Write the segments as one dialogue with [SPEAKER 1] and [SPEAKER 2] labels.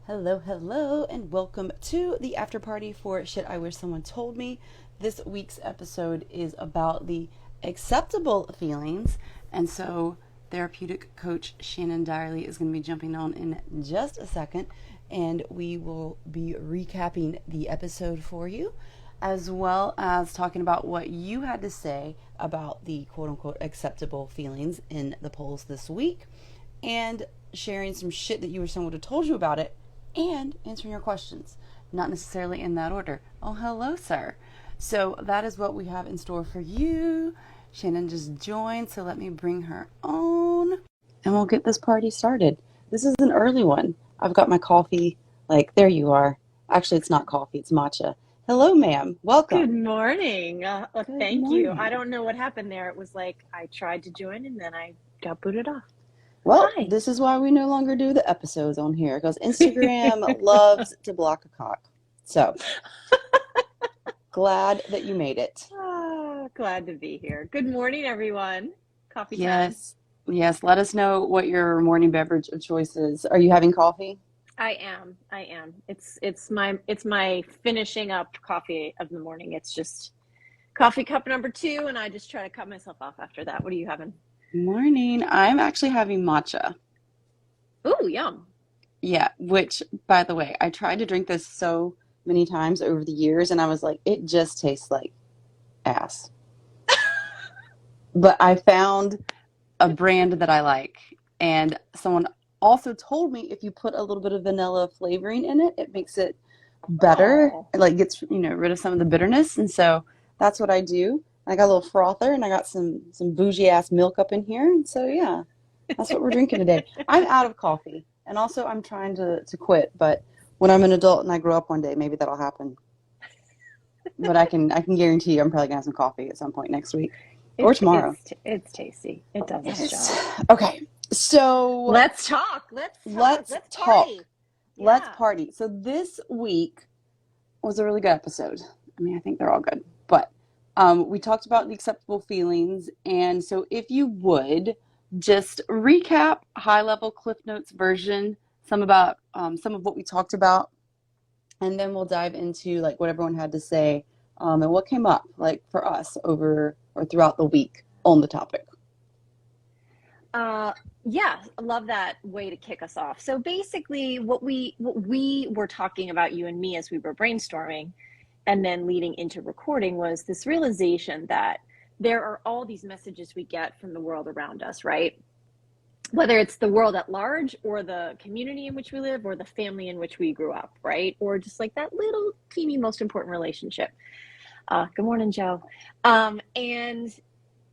[SPEAKER 1] Hello, hello, and welcome to the after party for Shit I Wish Someone Told Me. This week's episode is about the acceptable feelings, and so therapeutic coach Shannon Direly is going to be jumping on in just a second, and we will be recapping the episode for you, as well as talking about what you had to say about the quote unquote acceptable feelings in the polls this week, and sharing some shit that you wish someone would have told you about it and answering your questions. Not necessarily in that order. Oh, hello, sir. So that is what we have in store for you. Shannon just joined, so let me bring her on. And we'll get this party started. This is an early one. I've got my coffee. There you are. Actually, it's not coffee, it's matcha. Hello, ma'am.
[SPEAKER 2] Good
[SPEAKER 1] Welcome.
[SPEAKER 2] morning.
[SPEAKER 1] Good
[SPEAKER 2] Thank you. I
[SPEAKER 1] morning.
[SPEAKER 2] don't know what happened there. It was like I tried to join and then I got booted off.
[SPEAKER 1] Well,
[SPEAKER 2] Hi.
[SPEAKER 1] this is why we no longer do the episodes on here, because Instagram loves to block a cock. So, glad that you made it.
[SPEAKER 2] Glad to be here. Good morning, everyone. Coffee time.
[SPEAKER 1] Yes. Yes. Let us know what your morning beverage of choice is. Are you having coffee?
[SPEAKER 2] I am. It's my finishing up coffee of the morning. It's just coffee cup number two, and I just try to cut myself off after that. What are you having?
[SPEAKER 1] Morning. I'm actually having matcha.
[SPEAKER 2] Ooh, yum.
[SPEAKER 1] Yeah, which, by the way, I tried to drink this so many times over the years, and I was like, it just tastes like ass. But I found a brand that I like, and someone also told me if you put a little bit of vanilla flavoring in it, it makes it better.
[SPEAKER 2] Oh.
[SPEAKER 1] It gets, rid of some of the bitterness. And so that's what I do. I got a little frother and I got some bougie ass milk up in here. And so yeah, that's what we're drinking today. I'm out of coffee. And also I'm trying to quit, but when I'm an adult and I grow up one day, maybe that'll happen. But I can guarantee you I'm probably gonna have some coffee at some point next week or
[SPEAKER 2] It's
[SPEAKER 1] tomorrow.
[SPEAKER 2] it's it's tasty. It does its
[SPEAKER 1] Yes.
[SPEAKER 2] job.
[SPEAKER 1] Okay. So
[SPEAKER 2] Let's talk. Let's talk.
[SPEAKER 1] let's
[SPEAKER 2] Let's
[SPEAKER 1] talk.
[SPEAKER 2] party.
[SPEAKER 1] Let's
[SPEAKER 2] Yeah.
[SPEAKER 1] party. So this week was a really good episode. I mean, I think they're all good. But we talked about the acceptable feelings. And so if you would just recap high level Cliff Notes version, some of what we talked about, and then we'll dive into what everyone had to say and what came up for us over or throughout the week on the topic.
[SPEAKER 2] Uh, yeah, I love that way to kick us off. So basically, what we were talking about, you and me, as we were brainstorming, and then leading into recording, was this realization that there are all these messages we get from the world around us, right? Whether it's the world at large or the community in which we live or the family in which we grew up, right? Or just like that little teeny most important relationship. Good morning, Joe. And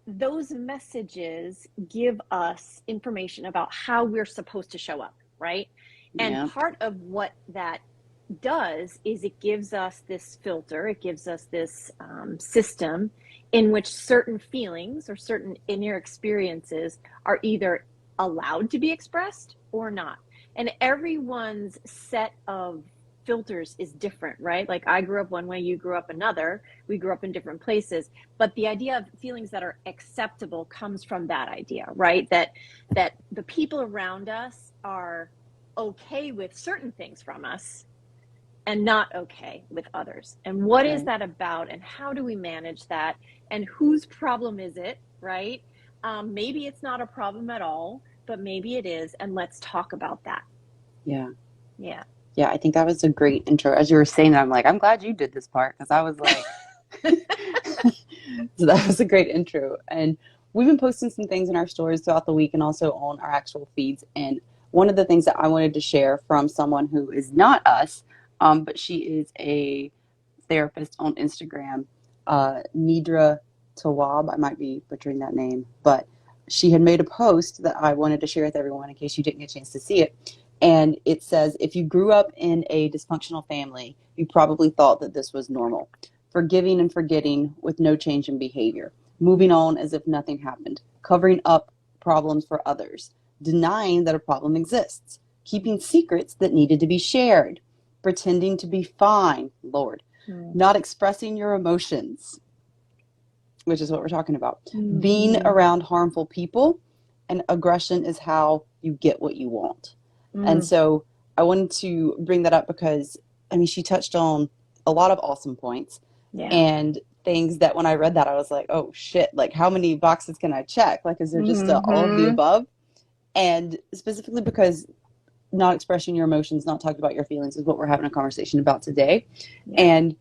[SPEAKER 2] those messages give us information about how we're supposed to show up, right? And
[SPEAKER 1] Yeah.
[SPEAKER 2] part of what that does is it gives us this filter, it gives us this system in which certain feelings or certain inner experiences are either allowed to be expressed or not. And everyone's set of filters is different, right? Like I grew up one way, you grew up another. We grew up in different places, but the idea of feelings that are acceptable comes from that idea, right? That the people around us are okay with certain things from us and not okay with others. And what is
[SPEAKER 1] Right.
[SPEAKER 2] that about? And how do we manage that? And whose problem is it, right? Maybe it's not a problem at all, but maybe it is. And let's talk about that.
[SPEAKER 1] Yeah.
[SPEAKER 2] Yeah.
[SPEAKER 1] Yeah, I think that was a great intro. As you were saying that, I'm like, I'm glad you did this part because I was like, so that was a great intro. And we've been posting some things in our stories throughout the week and also on our actual feeds. And one of the things that I wanted to share from someone who is not us, but she is a therapist on Instagram, Nidra Tawab. I might be butchering that name, but she had made a post that I wanted to share with everyone in case you didn't get a chance to see it. And it says, if you grew up in a dysfunctional family, you probably thought that this was normal. Forgiving and forgetting with no change in behavior. Moving on as if nothing happened. Covering up problems for others. Denying that a problem exists. Keeping secrets that needed to be shared. Pretending to be fine, Lord. Not expressing your emotions, which is what we're talking about. Being
[SPEAKER 2] Mm-hmm.
[SPEAKER 1] around harmful people, and aggression is how you get what you want. And
[SPEAKER 2] Mm.
[SPEAKER 1] so I wanted to bring that up because, I mean, she touched on a lot of awesome points
[SPEAKER 2] Yeah.
[SPEAKER 1] and things that when I read that, I was like, oh shit, like how many boxes can I check? Like, is there just all of the
[SPEAKER 2] Mm-hmm.
[SPEAKER 1] above? And specifically because not expressing your emotions, not talking about your feelings is what we're having a conversation about today.
[SPEAKER 2] Yeah.
[SPEAKER 1] And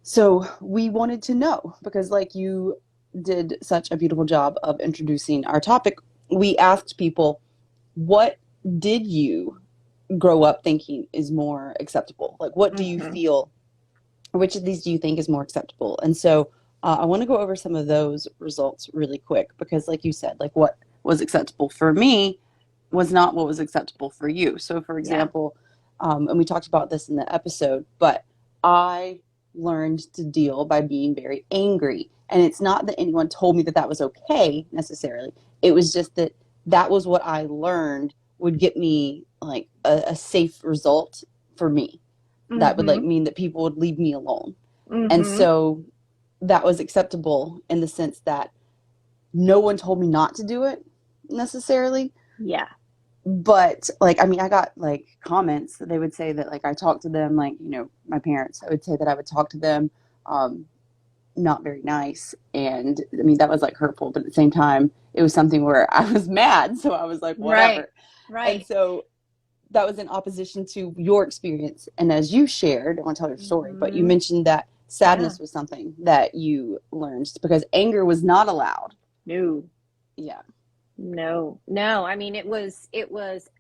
[SPEAKER 1] so we wanted to know because, like, you did such a beautiful job of introducing our topic. We asked people, what did you grow up thinking is more acceptable? Like, what do you
[SPEAKER 2] Mm-hmm.
[SPEAKER 1] feel, which of these do you think is more acceptable? And so I want to go over some of those results really quick because, like you said, like what was acceptable for me was not what was acceptable for you. So, for
[SPEAKER 2] Yeah.
[SPEAKER 1] example, and we talked about this in the episode, but I learned to deal by being very angry. And it's not that anyone told me that that was okay necessarily. It was just that that was what I learned would get me like a safe result for me. That would like
[SPEAKER 2] Mm-hmm.
[SPEAKER 1] mean that people would leave me alone. And
[SPEAKER 2] Mm-hmm.
[SPEAKER 1] so that was acceptable in the sense that no one told me not to do it necessarily,
[SPEAKER 2] Yeah.
[SPEAKER 1] but like I mean I got like comments that they would say that like I talked to them like my parents, I would say that I would talk to them um not very nice, and I mean that was like hurtful, but at the same time it was something where I was mad, so I was like
[SPEAKER 2] Right.
[SPEAKER 1] whatever. And
[SPEAKER 2] Right.
[SPEAKER 1] so that was in opposition to your experience, and as you shared, I want to tell your story, but you
[SPEAKER 2] Mm-hmm.
[SPEAKER 1] mentioned that
[SPEAKER 2] Yeah.
[SPEAKER 1] sadness was something that you learned because anger was not allowed.
[SPEAKER 2] No.
[SPEAKER 1] Yeah.
[SPEAKER 2] No, no. I mean, it was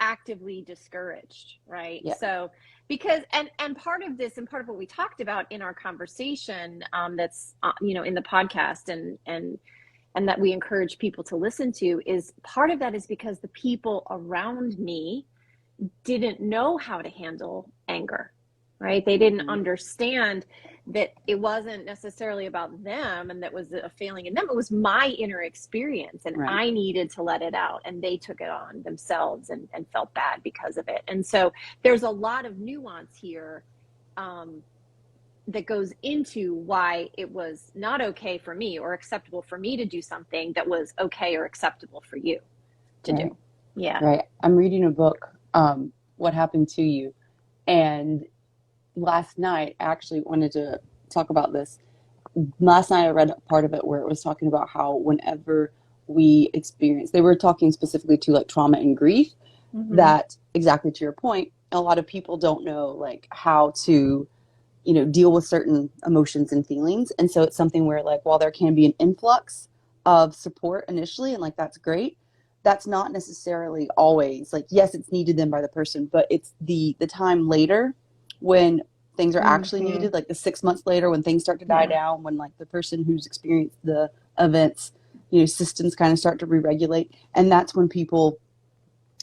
[SPEAKER 2] actively discouraged, right?
[SPEAKER 1] Yeah.
[SPEAKER 2] So because and part of this and part of what we talked about in our conversation, that's in the podcast and that we encourage people to listen to, is part of that is because the people around me didn't know how to handle anger, right? They didn't
[SPEAKER 1] Mm-hmm.
[SPEAKER 2] understand that it wasn't necessarily about them and that was a failing in them. It was my inner experience and
[SPEAKER 1] Right.
[SPEAKER 2] I needed to let it out. And they took it on themselves and felt bad because of it. And so there's a lot of nuance here um, that goes into why it was not okay for me or acceptable for me to do something that was okay or acceptable for you to do.
[SPEAKER 1] Right.
[SPEAKER 2] Yeah.
[SPEAKER 1] Right. I'm reading a book, What Happened to You, and last night I actually wanted to talk about this. Last night I read part of it where it was talking about how whenever we experience, they were talking specifically to like trauma and grief,
[SPEAKER 2] Mm-hmm.
[SPEAKER 1] that exactly to your point, a lot of people don't know like how to deal with certain emotions and feelings. And so it's something where like while there can be an influx of support initially and like that's great, that's not necessarily always like, yes, it's needed then by the person, but it's the time later when things are actually
[SPEAKER 2] Mm-hmm.
[SPEAKER 1] needed, like the 6 months later when things start to die
[SPEAKER 2] Yeah.
[SPEAKER 1] down, when like the person who's experienced the events, systems kind of start to re-regulate, and that's when people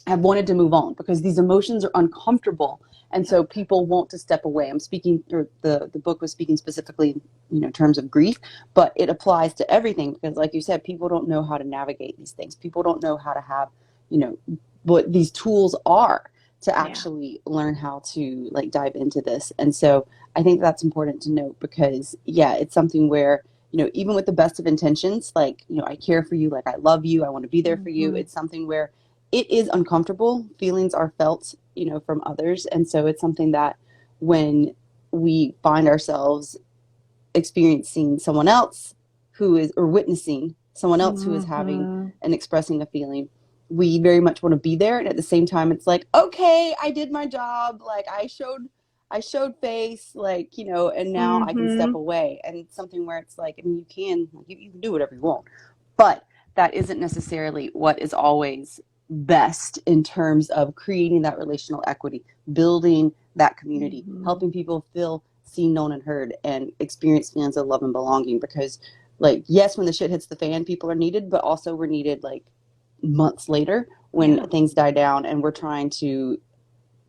[SPEAKER 1] have wanted to move on because these emotions are uncomfortable, and
[SPEAKER 2] Yep.
[SPEAKER 1] so people want to step away. I'm speaking, or the book was speaking specifically in terms of grief, but it applies to everything because like you said, people don't know how to navigate these things. People don't know how to have you know what these tools are to
[SPEAKER 2] Yeah.
[SPEAKER 1] actually learn how to like dive into this. And so I think that's important to note because yeah, it's something where even with the best of intentions, like I care for you, like I love you, I want to be there for you,
[SPEAKER 2] Mm-hmm.
[SPEAKER 1] it's something where it is uncomfortable. Feelings are felt, from others. And so it's something that when we find ourselves experiencing someone else who is, or witnessing someone else who is having
[SPEAKER 2] Mm-hmm.
[SPEAKER 1] and expressing a feeling, we very much want to be there. And at the same time, it's like, okay, I did my job. Like I showed face, like, and now I can
[SPEAKER 2] Mm-hmm.
[SPEAKER 1] step away. And it's something where it's like, I mean, you can do whatever you want, but that isn't necessarily what is always best in terms of creating that relational equity, building that community,
[SPEAKER 2] Mm-hmm.
[SPEAKER 1] helping people feel seen, known, and heard, and experience feelings of love and belonging. Because, like, yes, when the shit hits the fan, people are needed, but also we're needed like months later when
[SPEAKER 2] Yeah.
[SPEAKER 1] things die down, and we're trying to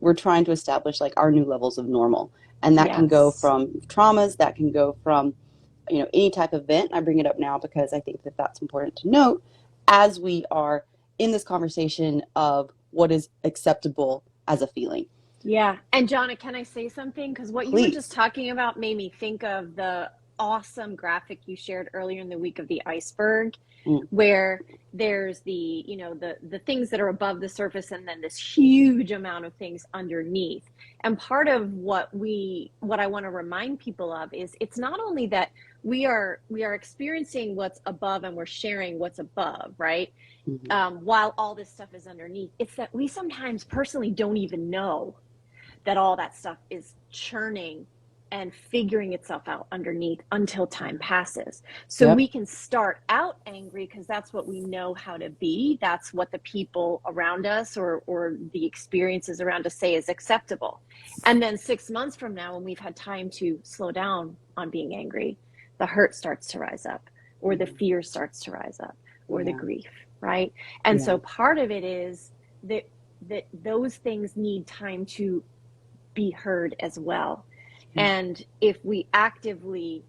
[SPEAKER 1] establish like our new levels of normal, and that can go
[SPEAKER 2] Yes.
[SPEAKER 1] from traumas, that can go from any type of event. I bring it up now because I think that that's important to note as we are in this conversation of what is acceptable as a feeling.
[SPEAKER 2] Yeah. And Jonna, can I say something? Because what you were just
[SPEAKER 1] Please.
[SPEAKER 2] talking about made me think of the awesome graphic you shared earlier in the week of the iceberg,
[SPEAKER 1] Mm.
[SPEAKER 2] where there's the, you know, the things that are above the surface and then this huge amount of things underneath. And part of what I want to remind people of is it's not only that we are experiencing what's above and we're sharing what's above, right? While all this stuff is underneath, it's that we sometimes personally don't even know that all that stuff is churning and figuring itself out underneath until time passes. So
[SPEAKER 1] Yep.
[SPEAKER 2] we can start out angry because that's what we know how to be. That's what the people around us or the experiences around us say is acceptable. And then 6 months from now, when we've had time to slow down on being angry, the hurt starts to rise up, or the fear starts to rise up, or the
[SPEAKER 1] Yeah.
[SPEAKER 2] grief, right? And
[SPEAKER 1] Yeah.
[SPEAKER 2] so part of it is that those things need time to be heard as well. And if we actively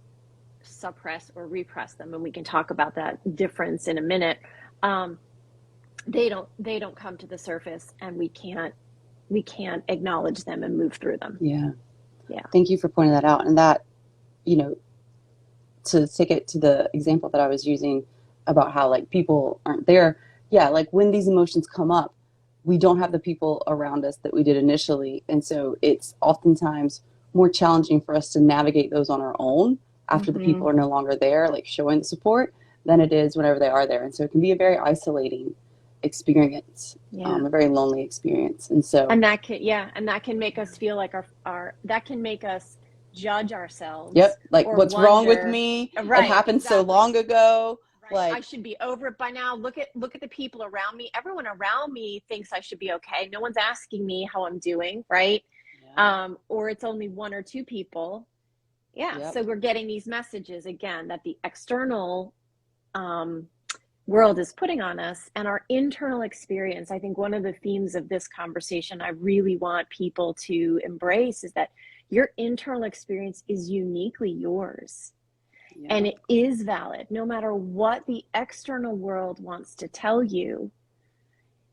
[SPEAKER 2] suppress or repress them, and we can talk about that difference in a minute, they don't come to the surface, and we can't acknowledge them and move through them.
[SPEAKER 1] Yeah.
[SPEAKER 2] Yeah.
[SPEAKER 1] Thank you for pointing that out. And that, you know, to take it to the example that I was using about how like people aren't there. Yeah, like when these emotions come up, we don't have the people around us that we did initially. And so it's oftentimes more challenging for us to navigate those on our own after the people are no longer there, like showing the support, than it is whenever they are there. And so it can be a very isolating experience, a very lonely experience. And so,
[SPEAKER 2] and that can make us feel like our that can make us judge ourselves.
[SPEAKER 1] yep, like what's wrong with
[SPEAKER 2] wonder,
[SPEAKER 1] me?
[SPEAKER 2] right,
[SPEAKER 1] It happened so long ago.
[SPEAKER 2] Right.
[SPEAKER 1] Like
[SPEAKER 2] I should be over it by now. Look at the people around me. Everyone around me thinks I should be okay. No one's asking me how I'm doing, right? Or it's only one or two people.
[SPEAKER 1] Yep.
[SPEAKER 2] So we're getting these messages again that the external world is putting on us, and our internal experience. I think one of the themes of this conversation I really want people to embrace is that your internal experience is uniquely yours.
[SPEAKER 1] Yeah.
[SPEAKER 2] And it is valid no matter what the external world wants to tell you.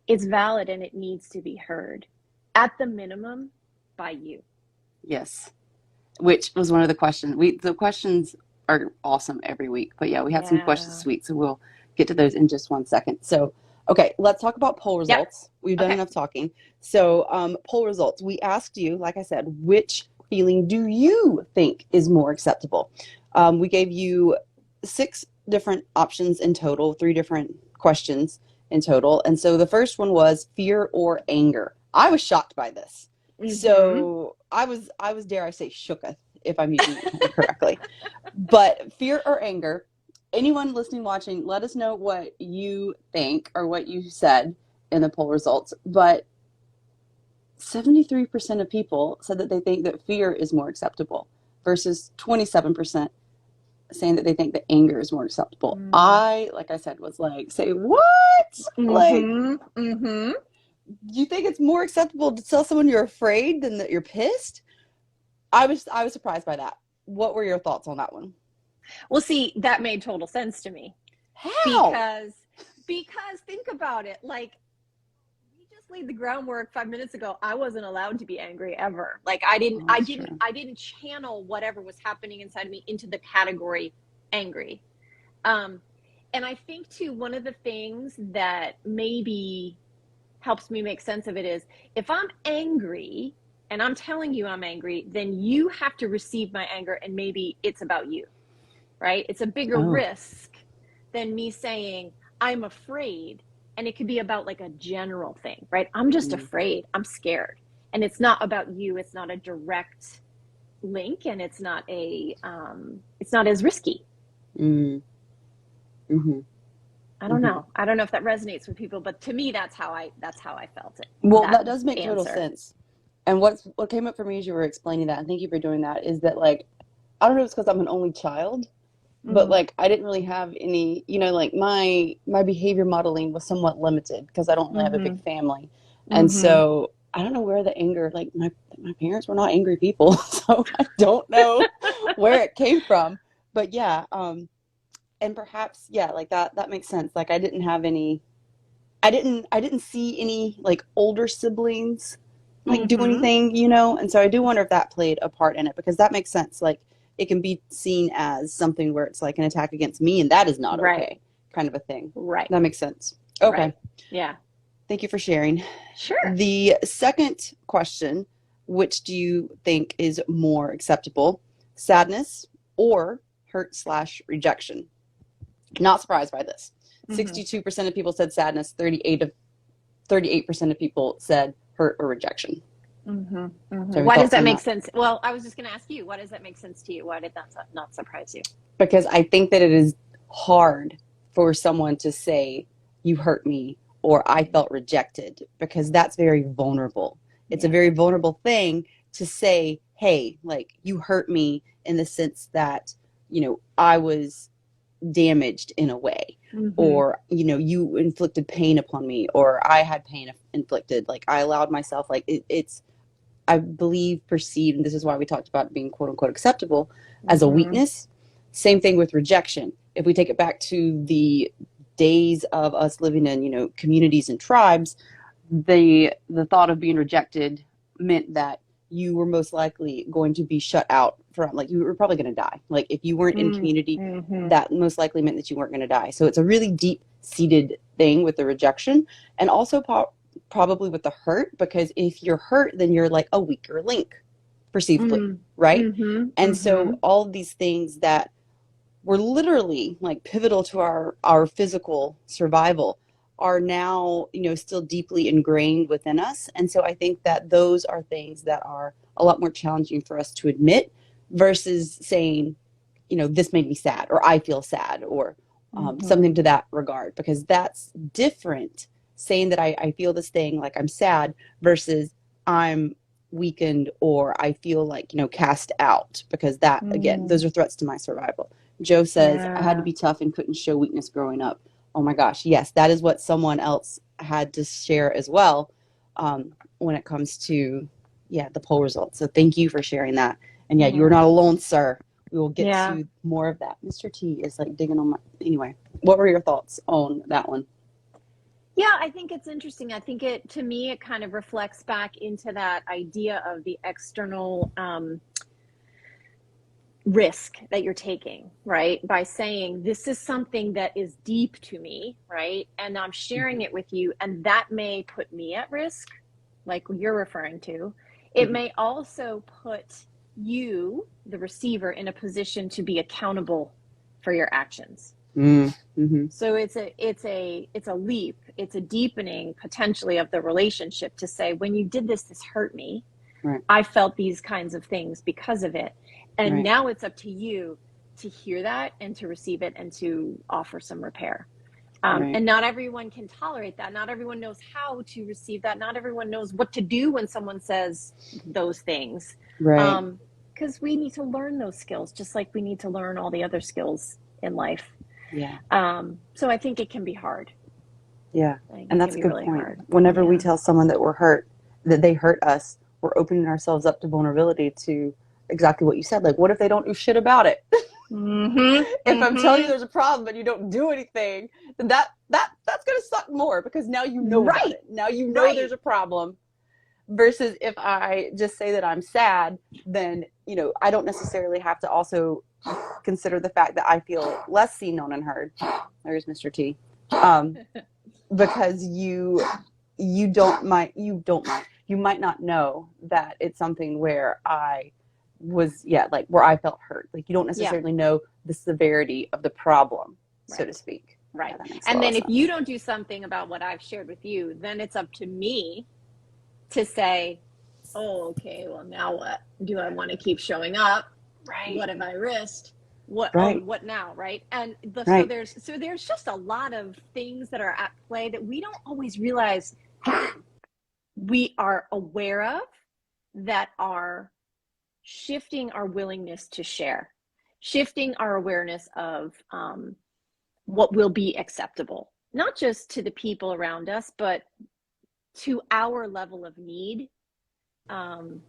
[SPEAKER 2] It's valid, and it needs to be heard, at the minimum, by you.
[SPEAKER 1] Yes, which was one of the questions. The questions are awesome every week, but yeah, we had some questions this week, so we'll get to those in just 1 second. So, okay, let's talk about poll results. We've done enough talking. So, poll results. We asked you, like I said, which feeling do you think is more acceptable? We gave you 6 different options in total, 3 different questions in total. And so the first one was fear or anger. I was shocked by this. So I was, dare I say, shooketh, if I'm using it correctly. But fear or anger, anyone listening, watching, let us know what you think or what you said in the poll results. But 73% of people said that they think that fear is more acceptable versus 27% saying that they think that anger is more acceptable. I, like I said, was like, say what? Like, you think it's more acceptable to tell someone you're afraid than that you're pissed? I was surprised by that. What were your thoughts on that one?
[SPEAKER 2] Well, see, that made total sense to me.
[SPEAKER 1] How?
[SPEAKER 2] Because think about it. Like, we just laid the groundwork 5 minutes ago. I wasn't allowed to be angry ever. Like, I didn't channel whatever was happening inside of me into the category angry. And I think too, one of the things that maybe helps me make sense of it is, if I'm angry and I'm telling you I'm angry, then you have to receive my anger, and maybe it's about you, right? It's a bigger risk than me saying I'm afraid, and it could be about like a general thing, right? I'm just afraid, I'm scared, and it's not about you. It's not a direct link, and it's not as risky. I don't know. I don't know if that resonates with people, but to me, that's how I felt it.
[SPEAKER 1] Well, that does make total sense. And what came up for me as you were explaining that, and thank you for doing that, is that, like, I don't know if it's because I'm an only child, but like I didn't really have any, like my behavior modeling was somewhat limited because I don't really have a big family. And so I don't know where the anger, like my parents were not angry people, so I don't know where it came from. But yeah, and perhaps, yeah, like that makes sense. Like I didn't see any like older siblings like do anything, and so I do wonder if that played a part in it, because that makes sense. Like it can be seen as something where it's like an attack against me, and that is not
[SPEAKER 2] Right.
[SPEAKER 1] okay, kind of a thing.
[SPEAKER 2] Right.
[SPEAKER 1] That makes sense. Okay.
[SPEAKER 2] Right. Yeah.
[SPEAKER 1] Thank you for sharing.
[SPEAKER 2] Sure.
[SPEAKER 1] The second question, which do you think is more acceptable, sadness or hurt/rejection? Not surprised by this. 62% of people said sadness, 38% of people said hurt or rejection. So
[SPEAKER 2] Why does that make
[SPEAKER 1] that?
[SPEAKER 2] sense? Well, I was just going to ask you, why does that make sense to you? Why did that not surprise you?
[SPEAKER 1] Because I think that it is hard for someone to say, you hurt me, or I felt rejected, because that's very vulnerable. It's a very vulnerable thing to say, hey, like, you hurt me in the sense that, you know, I was damaged in a way, or, you know, you inflicted pain upon me, or I had pain inflicted. Like, I allowed myself, like, it's, I believe, perceived, and this is why we talked about being quote unquote acceptable, as a weakness. Same thing with rejection. If we take it back to the days of us living in, you know, communities and tribes, the thought of being rejected meant that you were most likely going to be shut out from, like, you were probably going to die. Like, if you weren't in community, that most likely meant that you weren't going to die. So it's a really deep seated thing with the rejection, and also probably with the hurt, because if you're hurt, then you're like a weaker link, perceivably, right? And so all of these things that were literally like pivotal to our physical survival are now, you know, still deeply ingrained within us. And so I think that those are things that are a lot more challenging for us to admit, versus saying, you know, this made me sad, or I feel sad, or something to that regard, because that's different. Saying that I feel this thing, like I'm sad, versus I'm weakened, or I feel like, you know, cast out, because that, again, those are threats to my survival. Joe says, I had to be tough and couldn't show weakness growing up. Oh my gosh, yes, that is what someone else had to share as well, when it comes to, the poll results. So thank you for sharing that. And you are not alone, sir. We will get to more of that. Mr. T is like digging on my, anyway, what were your thoughts on that one?
[SPEAKER 2] Yeah, I think it's interesting. I think to me, it kind of reflects back into that idea of the external risk that you're taking, right? By saying, this is something that is deep to me, right? And I'm sharing it with you, and that may put me at risk, like you're referring to. It may also put you, the receiver, in a position to be accountable for your actions. So it's a leap, it's a deepening potentially of the relationship, to say, when you did this hurt me.
[SPEAKER 1] Right.
[SPEAKER 2] I felt these kinds of things because of it. And now it's up to you to hear that and to receive it and to offer some repair. And not everyone can tolerate that. Not everyone knows how to receive that. Not everyone knows what to do when someone says those things.
[SPEAKER 1] Right.
[SPEAKER 2] Because we need to learn those skills, just like we need to learn all the other skills in life.
[SPEAKER 1] Yeah.
[SPEAKER 2] So I think it can be hard.
[SPEAKER 1] Yeah. And that's a good
[SPEAKER 2] really
[SPEAKER 1] point.
[SPEAKER 2] Hard.
[SPEAKER 1] Whenever we tell someone that we're hurt, that they hurt us, we're opening ourselves up to vulnerability, to exactly what you said. Like, what if they don't do shit about it? If I'm telling you there's a problem but you don't do anything, then that's going to suck more, because now you know about it. Now you know there's a problem. Versus if I just say that I'm sad, then, you know, I don't necessarily have to also consider the fact that I feel less seen, known, and heard. There's Mr. T. Because you might not know that it's something where I was, like, where I felt hurt. Like, you don't necessarily know the severity of the problem, so to speak.
[SPEAKER 2] Right.
[SPEAKER 1] Yeah,
[SPEAKER 2] and then if you don't do something about what I've shared with you, then it's up to me to say, oh, okay, well, now what? Do I want to keep showing up?
[SPEAKER 1] Right.
[SPEAKER 2] What have I risked? What what now, right? And so there's just a lot of things that are at play that we don't always realize we are aware of, that are shifting our willingness to share, shifting our awareness of what will be acceptable, not just to the people around us, but to our level of need to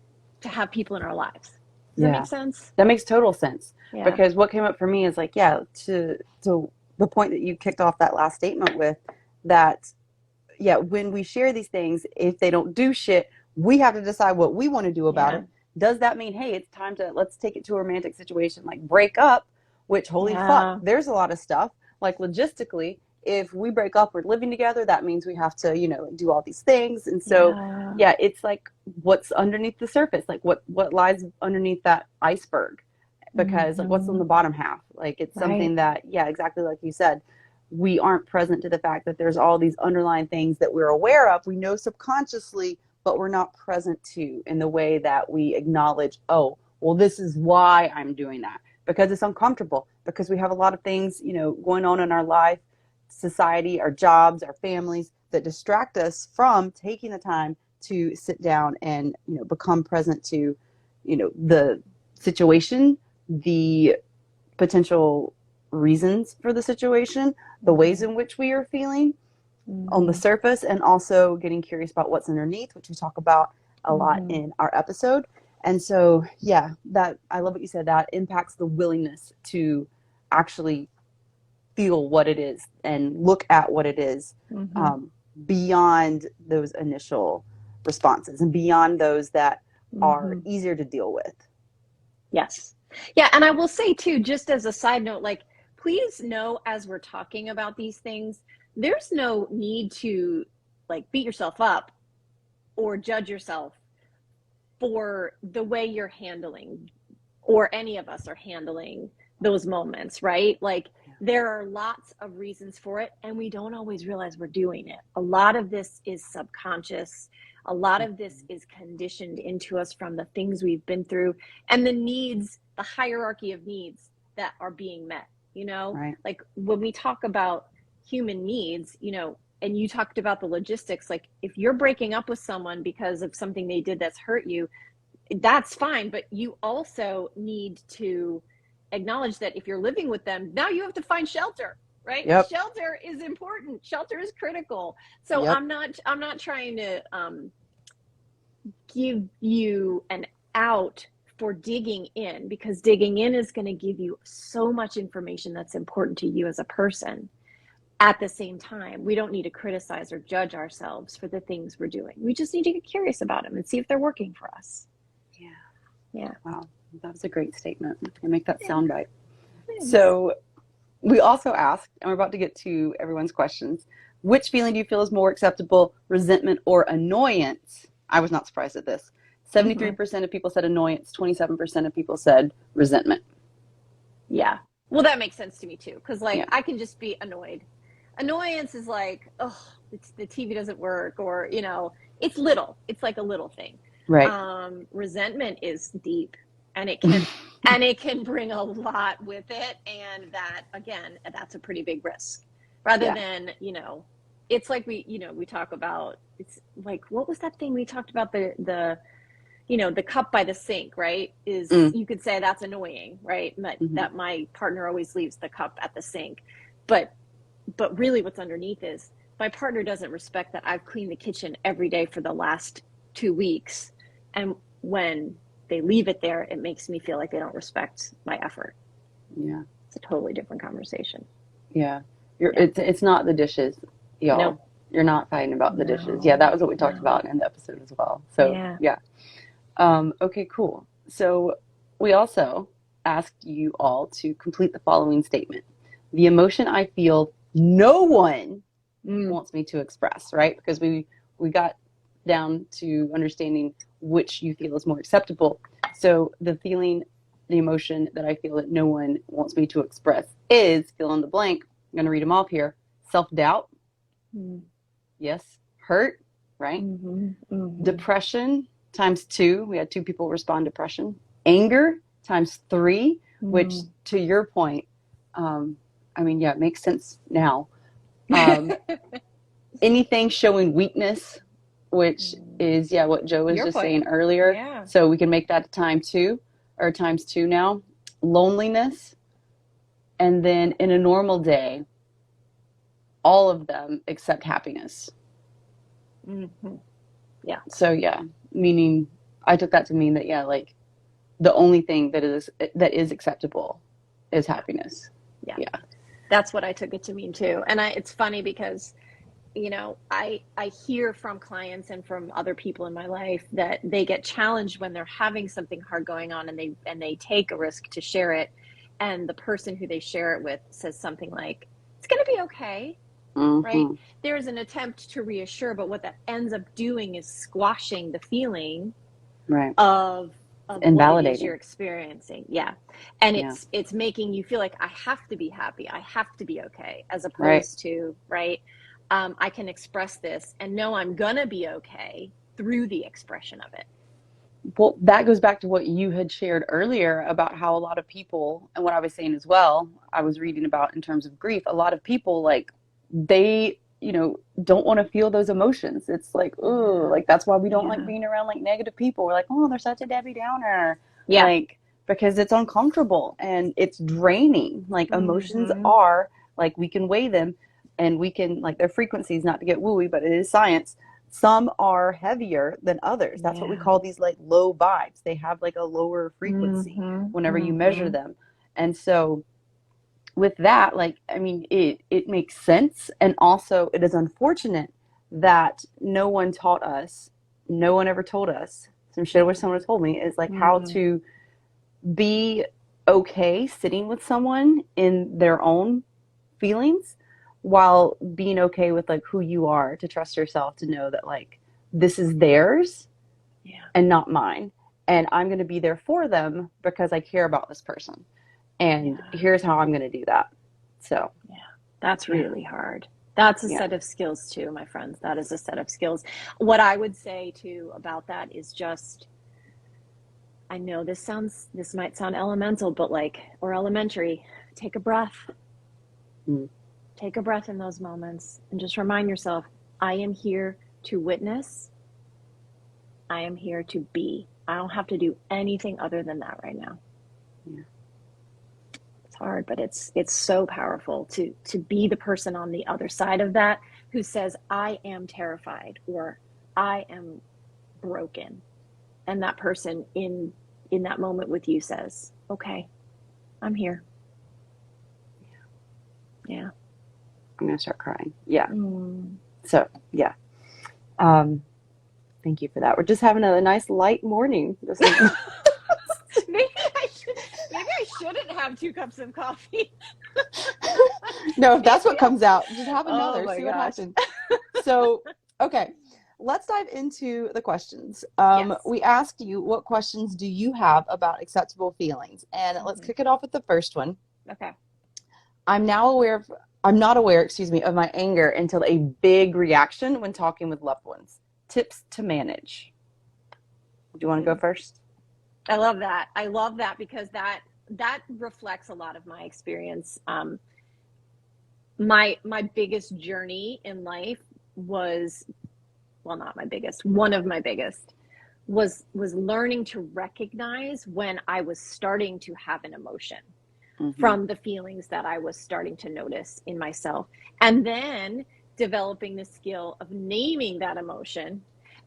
[SPEAKER 2] have people in our lives. Does that make sense?
[SPEAKER 1] That makes total sense. Yeah. Because what came up for me is like, to the point that you kicked off that last statement with, that, when we share these things, if they don't do shit, we have to decide what we want to do about it. does that mean, hey, it's time to, let's take it to a romantic situation, like break up, which holy fuck,
[SPEAKER 2] Yeah.
[SPEAKER 1] there's a lot of stuff. Like logistically, if we break up, we're living together, that means we have to, do all these things. And so,
[SPEAKER 2] Yeah.
[SPEAKER 1] yeah, it's like what's underneath the surface, like what lies underneath that iceberg, because like what's on
[SPEAKER 2] Hmm.
[SPEAKER 1] the bottom half, like it's
[SPEAKER 2] Right.
[SPEAKER 1] something that, yeah, exactly like you said, we aren't present to the fact that there's all these underlying things that we're aware of, we know subconsciously, but we're not present to in the way that we acknowledge, oh, well, this is why I'm doing that, because it's uncomfortable, because we have a lot of things, going on in our life, society, our jobs, our families, that distract us from taking the time to sit down and, become present to, the situation, the potential reasons for the situation, the ways
[SPEAKER 2] Hmm.
[SPEAKER 1] in which we are feeling on the
[SPEAKER 2] Hmm.
[SPEAKER 1] surface, and also getting curious about what's underneath, which we talk about a lot
[SPEAKER 2] Hmm.
[SPEAKER 1] in our episode. And so, yeah, that, I love what you said, that impacts the willingness to actually feel what it is and look at what it is,
[SPEAKER 2] Hmm.
[SPEAKER 1] um, beyond those initial responses and beyond those that are
[SPEAKER 2] Hmm.
[SPEAKER 1] easier to deal with.
[SPEAKER 2] Yes. Yeah. And I will say, too, just as a side note, like, please know as we're talking about these things, there's no need to like beat yourself up or judge yourself for the way you're handling, or any of us are handling those moments, right? Like, there are lots of reasons for it, and we don't always realize we're doing it. A lot of this is subconscious. A lot of this is conditioned into us from the things we've been through and the needs, the hierarchy of needs that are being met.
[SPEAKER 1] Right.
[SPEAKER 2] Like when we talk about human needs, and you talked about the logistics, like if you're breaking up with someone because of something they did that's hurt you, that's fine, but you also need to acknowledge that if you're living with them, now you have to find shelter, right?
[SPEAKER 1] Yep.
[SPEAKER 2] Shelter is important. Shelter is critical. So
[SPEAKER 1] Yep.
[SPEAKER 2] I'm not trying to give you an out for digging in, because digging in is going to give you so much information that's important to you as a person. At the same time, we don't need to criticize or judge ourselves for the things we're doing. We just need to get curious about them and see if they're working for us.
[SPEAKER 1] Yeah.
[SPEAKER 2] Yeah.
[SPEAKER 1] Wow. That was a great statement. I make that
[SPEAKER 2] Yeah.
[SPEAKER 1] sound bite.
[SPEAKER 2] Thanks.
[SPEAKER 1] So we also asked, and we're about to get to everyone's questions, which feeling do you feel is more acceptable, resentment or annoyance? I was not surprised at this.
[SPEAKER 2] Mm-hmm.
[SPEAKER 1] 73% of people said annoyance, 27% of people said resentment.
[SPEAKER 2] Yeah. Well, that makes sense to me too, because like
[SPEAKER 1] Yeah.
[SPEAKER 2] I can just be annoyed. Annoyance is like, oh, the TV doesn't work, or it's little. It's like a little thing.
[SPEAKER 1] Right.
[SPEAKER 2] Resentment is deep, and it can bring a lot with it, and that again, that's a pretty big risk. Rather
[SPEAKER 1] Yeah.
[SPEAKER 2] than it's like we talk about. It's like, what was that thing we talked about, the cup by the sink, right? Is,
[SPEAKER 1] Mm.
[SPEAKER 2] you could say that's annoying, right? That
[SPEAKER 1] Mm-hmm.
[SPEAKER 2] that my partner always leaves the cup at the sink. But really what's underneath is my partner doesn't respect that I've cleaned the kitchen every day for the last 2 weeks. And when they leave it there, it makes me feel like they don't respect my effort.
[SPEAKER 1] Yeah.
[SPEAKER 2] It's a totally different conversation.
[SPEAKER 1] Yeah.
[SPEAKER 2] Yeah.
[SPEAKER 1] It's not the dishes,
[SPEAKER 2] No.
[SPEAKER 1] y'all. You're not fighting about the dishes. Yeah,
[SPEAKER 2] No.
[SPEAKER 1] that was what we talked
[SPEAKER 2] No.
[SPEAKER 1] about in the episode as well. So,
[SPEAKER 2] Yeah.
[SPEAKER 1] yeah. Okay, cool. So we also asked you all to complete the following statement. The emotion I feel no one
[SPEAKER 2] Mm.
[SPEAKER 1] wants me to express, right? Because we got down to understanding which you feel is more acceptable. So the emotion that I feel that no one wants me to express is fill in the blank. I'm going to read them off here. Self-doubt.
[SPEAKER 2] Mm.
[SPEAKER 1] Yes. Hurt, right?
[SPEAKER 2] Mm-hmm. Mm-hmm.
[SPEAKER 1] Depression times two. We had two people respond depression. Anger times three, which to your point, I mean, yeah, it makes sense now. Anything showing weakness, which is, yeah, what Joe was
[SPEAKER 2] Your
[SPEAKER 1] just
[SPEAKER 2] point.
[SPEAKER 1] saying earlier.
[SPEAKER 2] Yeah.
[SPEAKER 1] So we can make that time two, or times two now. Loneliness. And then in a normal day, all of them except happiness.
[SPEAKER 2] Mm-hmm. Yeah.
[SPEAKER 1] So yeah, meaning I took that to mean that, yeah, like the only thing that is acceptable is
[SPEAKER 2] Yeah.
[SPEAKER 1] happiness.
[SPEAKER 2] Yeah.
[SPEAKER 1] Yeah.
[SPEAKER 2] That's what I took it to mean too. And it's funny because I hear from clients and from other people in my life that they get challenged when they're having something hard going on, and they take a risk to share it, and the person who they share it with says something like, it's going to be okay, right?
[SPEAKER 1] Mm-hmm.
[SPEAKER 2] There's an attempt to reassure, but what that ends up doing is squashing the feeling
[SPEAKER 1] Right.
[SPEAKER 2] of what it is
[SPEAKER 1] Invalidating.
[SPEAKER 2] you're experiencing. Yeah. And
[SPEAKER 1] Yeah.
[SPEAKER 2] it's making you feel like I have to be happy, I have to be okay, as
[SPEAKER 1] Right.
[SPEAKER 2] opposed to, right, I can express this and know I'm gonna be okay through the expression of it.
[SPEAKER 1] Well, that goes back to what you had shared earlier about how a lot of people, and what I was saying as well, I was reading about in terms of grief, a lot of people like they, don't want to feel those emotions. It's like, oh,
[SPEAKER 2] Yeah.
[SPEAKER 1] like that's why we don't like
[SPEAKER 2] Yeah.
[SPEAKER 1] being around like negative people. We're like, oh, they're such a Debbie Downer.
[SPEAKER 2] Yeah.
[SPEAKER 1] Like, because it's uncomfortable and it's draining. Like emotions
[SPEAKER 2] Mm-hmm.
[SPEAKER 1] are like we can weigh them and we can like their frequencies, not to get wooey, but it is science. Some are heavier than others. That's what we
[SPEAKER 2] Yeah.
[SPEAKER 1] call these like low vibes. They have like a lower frequency
[SPEAKER 2] Mm-hmm.
[SPEAKER 1] whenever you measure
[SPEAKER 2] Mm-hmm.
[SPEAKER 1] them. And so with that, like, I mean, it makes sense. And also it is unfortunate that no one taught us, no one ever told us. Some shit where someone told me is like how
[SPEAKER 2] Mm-hmm.
[SPEAKER 1] to be okay sitting with someone in their own feelings while being okay with like who you are, to trust yourself, to know that like this is theirs
[SPEAKER 2] Yeah.
[SPEAKER 1] and not mine, and I'm going to be there for them because I care about this person, and
[SPEAKER 2] Yeah.
[SPEAKER 1] here's how I'm going to do that. So
[SPEAKER 2] Yeah. That's
[SPEAKER 1] yeah.
[SPEAKER 2] really hard. That's a
[SPEAKER 1] Yeah.
[SPEAKER 2] set of skills too, my friends. That is a set of skills. What I would say too about that is just, I know this might sound elemental, but like, or elementary, take a breath.
[SPEAKER 1] Mm.
[SPEAKER 2] Take a breath in those moments and just remind yourself, I am here to witness. I am here to be. I don't have to do anything other than that right now.
[SPEAKER 1] Yeah.
[SPEAKER 2] It's hard, but it's so powerful to be the person on the other side of that who says, I am terrified, or I am broken. And that person in that moment with you says, okay, I'm here. Yeah.
[SPEAKER 1] I'm going to start crying. Yeah.
[SPEAKER 2] Mm.
[SPEAKER 1] So yeah. um Thank you for that. We're just having a nice light morning. This is
[SPEAKER 2] maybe maybe I shouldn't have 2 cups of coffee.
[SPEAKER 1] no, if
[SPEAKER 2] Maybe
[SPEAKER 1] that's what comes out, just have
[SPEAKER 2] oh
[SPEAKER 1] another,
[SPEAKER 2] my
[SPEAKER 1] see what
[SPEAKER 2] gosh.
[SPEAKER 1] happens. So okay, let's dive into the questions.
[SPEAKER 2] Yes.
[SPEAKER 1] We asked you, what questions do you have about acceptable feelings? And let's
[SPEAKER 2] Mm-hmm.
[SPEAKER 1] kick it off with the first one.
[SPEAKER 2] Okay.
[SPEAKER 1] I'm not aware, excuse me, of my anger until a big reaction when talking with loved ones. Tips to manage. Do you want to go first?
[SPEAKER 2] I love that. I love that because that reflects a lot of my experience. My biggest journey in life was, well, not my biggest, one of my biggest was learning to recognize when I was starting to have an emotion
[SPEAKER 1] Mm-hmm.
[SPEAKER 2] from the feelings that I was starting to notice in myself, and then developing the skill of naming that emotion,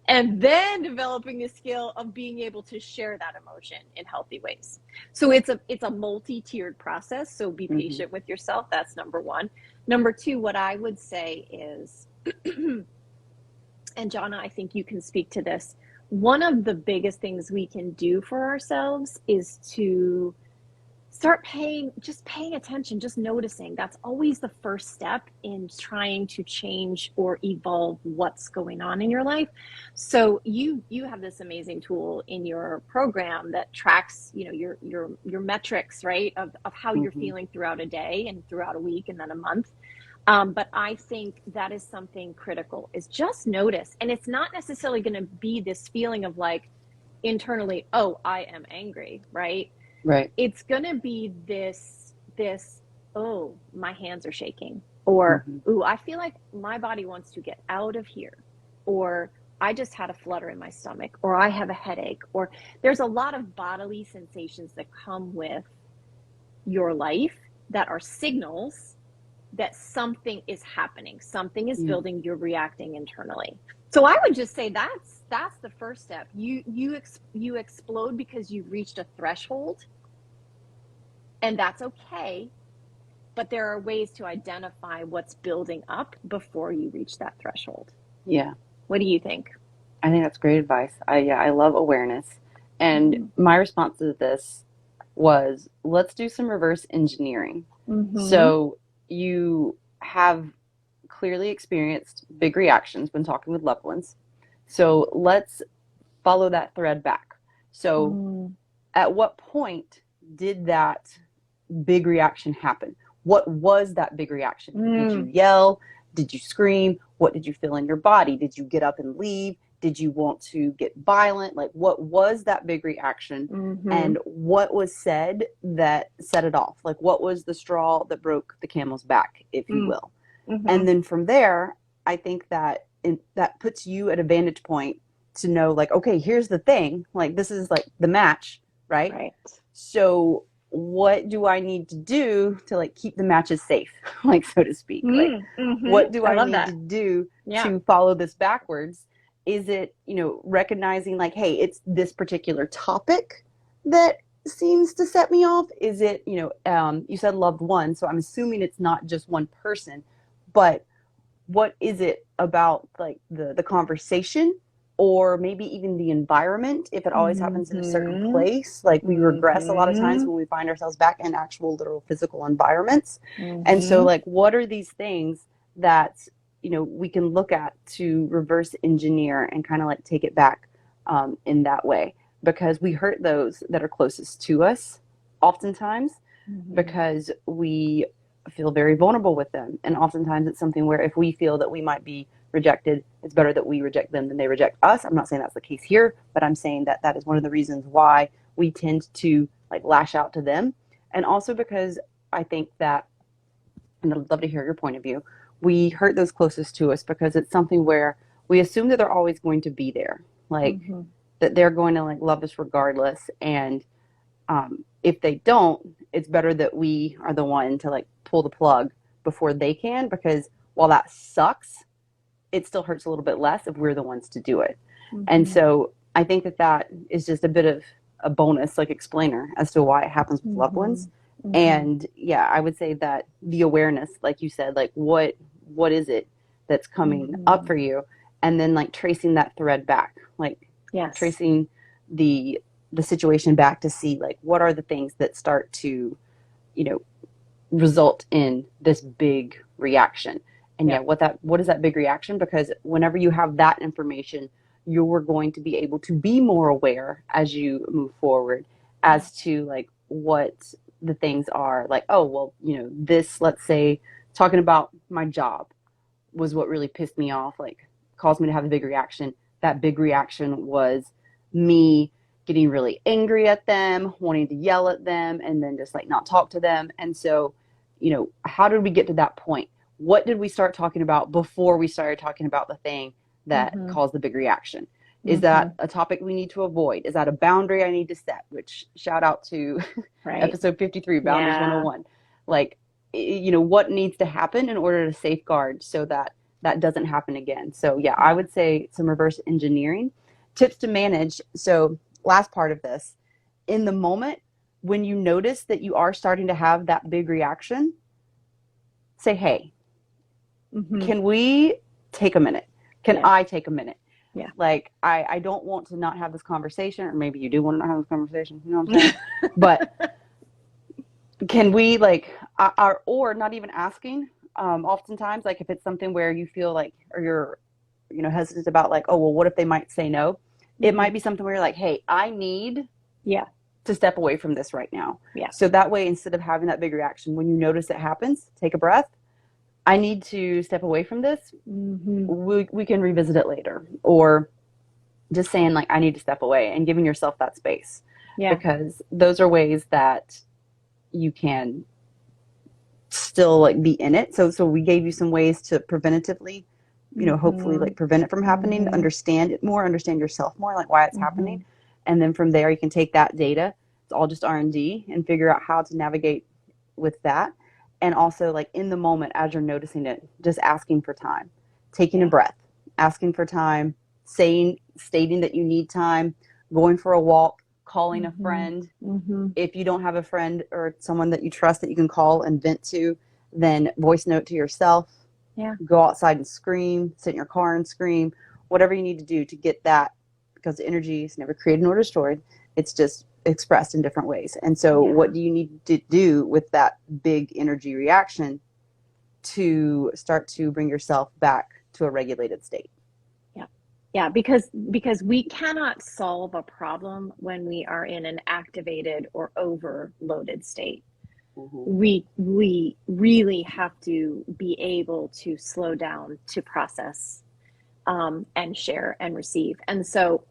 [SPEAKER 2] and then developing the skill of being able to share that emotion in healthy ways. So it's a multi-tiered process, so be
[SPEAKER 1] Mm-hmm.
[SPEAKER 2] patient with yourself. That's number one. Number two, what I would say is and Jonna, I think you can speak to this, one of the biggest things we can do for ourselves is to start paying attention, just noticing. That's always the first step in trying to change or evolve what's going on in your life. So you have this amazing tool in your program that tracks, your metrics, right, of how you're
[SPEAKER 1] Mm-hmm.
[SPEAKER 2] feeling throughout a day and throughout a week and then a month. But I think that is something critical, is just notice. And it's not necessarily going to be this feeling of like internally, oh, I am angry, right?
[SPEAKER 1] Right.
[SPEAKER 2] It's going to be this, oh, my hands are shaking, or,
[SPEAKER 1] Mm-hmm.
[SPEAKER 2] ooh, I feel like my body wants to get out of here, or I just had a flutter in my stomach, or I have a headache, or there's a lot of bodily sensations that come with your life that are signals that something is happening, something is
[SPEAKER 1] Yeah.
[SPEAKER 2] building, you're reacting internally. So I would just say that's the first step. You explode because you've reached a threshold, and that's okay. but there are ways to identify what's building up before you reach that threshold.
[SPEAKER 1] Yeah.
[SPEAKER 2] What do you think?
[SPEAKER 1] I think that's great advice. I love awareness. And
[SPEAKER 2] Mm-hmm.
[SPEAKER 1] my response to this was, let's do some reverse engineering.
[SPEAKER 2] Mm-hmm.
[SPEAKER 1] So you have clearly experienced big reactions when talking with loved ones. So let's follow that thread back. So
[SPEAKER 2] Mm.
[SPEAKER 1] at what point did that big reaction happen? What was that big reaction? Did you
[SPEAKER 2] Mm.
[SPEAKER 1] yell? Did you scream? What did you feel in your body? Did you get up and leave? Did you want to get violent? Like, what was that big reaction?
[SPEAKER 2] Mm-hmm.
[SPEAKER 1] And what was said that set it off? Like, what was the straw that broke the camel's back, if you
[SPEAKER 2] Mm.
[SPEAKER 1] will?
[SPEAKER 2] Mm-hmm.
[SPEAKER 1] And then from there, I think that that puts you at a vantage point to know, like, okay, here's the thing. Like, this is like the match, right?
[SPEAKER 2] Right.
[SPEAKER 1] So what do I need to do to like keep the matches safe, like, so to speak? Like,
[SPEAKER 2] Mm-hmm.
[SPEAKER 1] what do
[SPEAKER 2] I
[SPEAKER 1] I
[SPEAKER 2] love
[SPEAKER 1] need
[SPEAKER 2] that.
[SPEAKER 1] to do
[SPEAKER 2] Yeah.
[SPEAKER 1] to follow this backwards? Is it, recognizing like, hey, it's this particular topic that seems to set me off? Is it, you said loved one, so I'm assuming it's not just one person, but what is it about like the conversation, or maybe even the environment, if it always happens in a certain
[SPEAKER 2] Mm-hmm.
[SPEAKER 1] place? Like, we regress a lot of times
[SPEAKER 2] Mm-hmm.
[SPEAKER 1] when we find ourselves back in actual literal physical environments. And so,
[SPEAKER 2] Mm-hmm.
[SPEAKER 1] like, what are these things that we can look at to reverse engineer and kind of like take it back, in that way, because we hurt those that are closest to us oftentimes,
[SPEAKER 2] Mm-hmm.
[SPEAKER 1] because we feel very vulnerable with them. And oftentimes it's something where if we feel that we might be rejected, it's better that we reject them than they reject us. I'm not saying that's the case here, but I'm saying that that is one of the reasons why we tend to like lash out to them. And also because I think that, and I'd love to hear your point of view, we hurt those closest to us because it's something where we assume that they're always going to be there. Like,
[SPEAKER 2] Mm-hmm.
[SPEAKER 1] that they're going to like love us regardless. And if they don't, it's better that we are the one to like pull the plug before they can, because while that sucks, it still hurts a little bit less if we're the ones to do it. And
[SPEAKER 2] Mm-hmm.
[SPEAKER 1] so I think that that is just a bit of a bonus, like, explainer as to why it happens with loved
[SPEAKER 2] Mm-hmm.
[SPEAKER 1] ones.
[SPEAKER 2] Mm-hmm.
[SPEAKER 1] And yeah, I would say that the awareness, like you said, like, what is it that's coming up
[SPEAKER 2] Mm-hmm.
[SPEAKER 1] for you, and then like tracing that thread back, like
[SPEAKER 2] Yes.
[SPEAKER 1] tracing the the situation back to see like what are the things that start to, you know result in this big reaction. And yeah,
[SPEAKER 2] Yeah.
[SPEAKER 1] what is that big reaction? Because whenever you have that information, you're going to be able to be more aware as you move forward
[SPEAKER 2] Yeah.
[SPEAKER 1] as to like what the things are. Like, oh well, this, let's say, talking about my job was what really pissed me off, like caused me to have a big reaction. That big reaction was me getting really angry at them, wanting to yell at them, and then just like not talk to them. And so, how did we get to that point? What did we start talking about before we started talking about the thing that
[SPEAKER 2] Mm-hmm.
[SPEAKER 1] caused the big reaction? Is
[SPEAKER 2] Mm-hmm.
[SPEAKER 1] that a topic we need to avoid? Is that a boundary I need to set? Which, shout out to
[SPEAKER 2] Right.
[SPEAKER 1] episode 53, Boundaries
[SPEAKER 2] Yeah.
[SPEAKER 1] 101. Like, what needs to happen in order to safeguard so that that doesn't happen again. So yeah, I
[SPEAKER 2] Yeah.
[SPEAKER 1] would say some reverse engineering tips to manage. So last part of this, in the moment when you notice that you are starting to have that big reaction, say, hey,
[SPEAKER 2] Mm-hmm.
[SPEAKER 1] can we take a minute? Can
[SPEAKER 2] Yeah.
[SPEAKER 1] I take a minute?
[SPEAKER 2] Yeah.
[SPEAKER 1] Like, I don't want to not have this conversation, or maybe you do want to not have this conversation, you know what I'm saying? But can we, like, or not even asking, oftentimes, like, if it's something where you feel like, or you're, hesitant about, like, oh, well, what if they might say no? It
[SPEAKER 2] Mm-hmm.
[SPEAKER 1] might be something where you're like, hey, I need
[SPEAKER 2] Yeah.
[SPEAKER 1] to step away from this right now.
[SPEAKER 2] Yeah.
[SPEAKER 1] So that way, instead of having that big reaction, when you notice it happens, take a breath. I need to step away from this.
[SPEAKER 2] Mm-hmm.
[SPEAKER 1] We can revisit it later. Or just saying, like, I need to step away, and giving yourself that space.
[SPEAKER 2] Yeah.
[SPEAKER 1] Because those are ways that you can still like be in it. So we gave you some ways to preventatively, hopefully
[SPEAKER 2] Mm-hmm.
[SPEAKER 1] like prevent it from happening,
[SPEAKER 2] Mm-hmm.
[SPEAKER 1] understand it more, understand yourself more, like why it's
[SPEAKER 2] Mm-hmm.
[SPEAKER 1] happening. And then from there you can take that data, it's all just R&D, and figure out how to navigate with that. And also, like, in the moment as you're noticing it, just asking for time, taking a
[SPEAKER 2] Yeah.
[SPEAKER 1] breath, asking for time, stating that you need time, going for a walk, calling a
[SPEAKER 2] Mm-hmm.
[SPEAKER 1] friend.
[SPEAKER 2] Mm-hmm.
[SPEAKER 1] If you don't have a friend or someone that you trust that you can call and vent to, then voice note to yourself,
[SPEAKER 2] Yeah.
[SPEAKER 1] go outside and scream, sit in your car and scream, whatever you need to do to get that, because the energy is never created nor destroyed. It's just expressed in different ways. And so
[SPEAKER 2] Yeah.
[SPEAKER 1] what do you need to do with that big energy reaction to start to bring yourself back to a regulated state?
[SPEAKER 2] Yeah. Yeah, because we cannot solve a problem when we are in an activated or overloaded state. We really have to be able to slow down to process, and share and receive. And so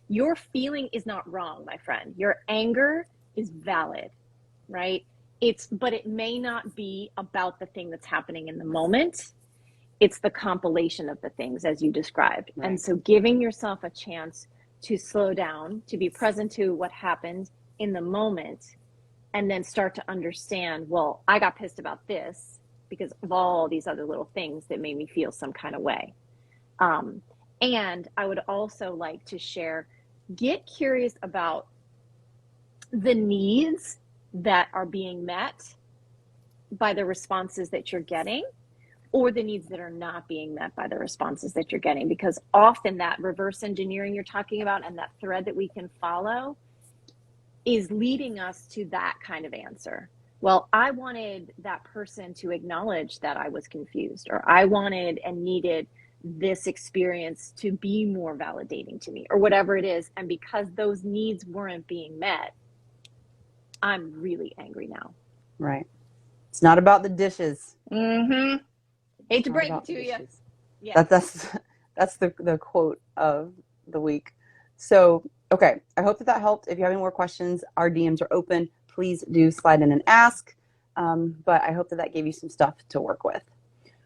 [SPEAKER 2] your feeling is not wrong, my friend. Your anger is valid, right? But it may not be about the thing that's happening in the moment. It's the compilation of the things as you described.
[SPEAKER 1] Right.
[SPEAKER 2] And so giving yourself a chance to slow down, to be present to what happened in the moment, and then start to understand, well, I got pissed about this because of all these other little things that made me feel some kind of way. And I would also like to share, get curious about the needs that are being met by the responses that you're getting, or the needs that are not being met by the responses that you're getting. Because often that reverse engineering you're talking about and that thread that we can follow is leading us to that kind of answer. Well, I wanted that person to acknowledge that I was confused, or I wanted and needed this experience to be more validating to me, or whatever it is. And because those needs weren't being met, I'm really angry now.
[SPEAKER 1] Right. It's not about the dishes.
[SPEAKER 2] Mm-hmm. Hate to
[SPEAKER 1] Not
[SPEAKER 2] break
[SPEAKER 1] about
[SPEAKER 2] it to
[SPEAKER 1] the
[SPEAKER 2] you.
[SPEAKER 1] dishes.
[SPEAKER 2] Yeah.
[SPEAKER 1] That's the quote of the week. So, okay, I hope that helped. If you have any more questions, our DMs are open. Please do slide in and ask. But I hope that gave you some stuff to work with.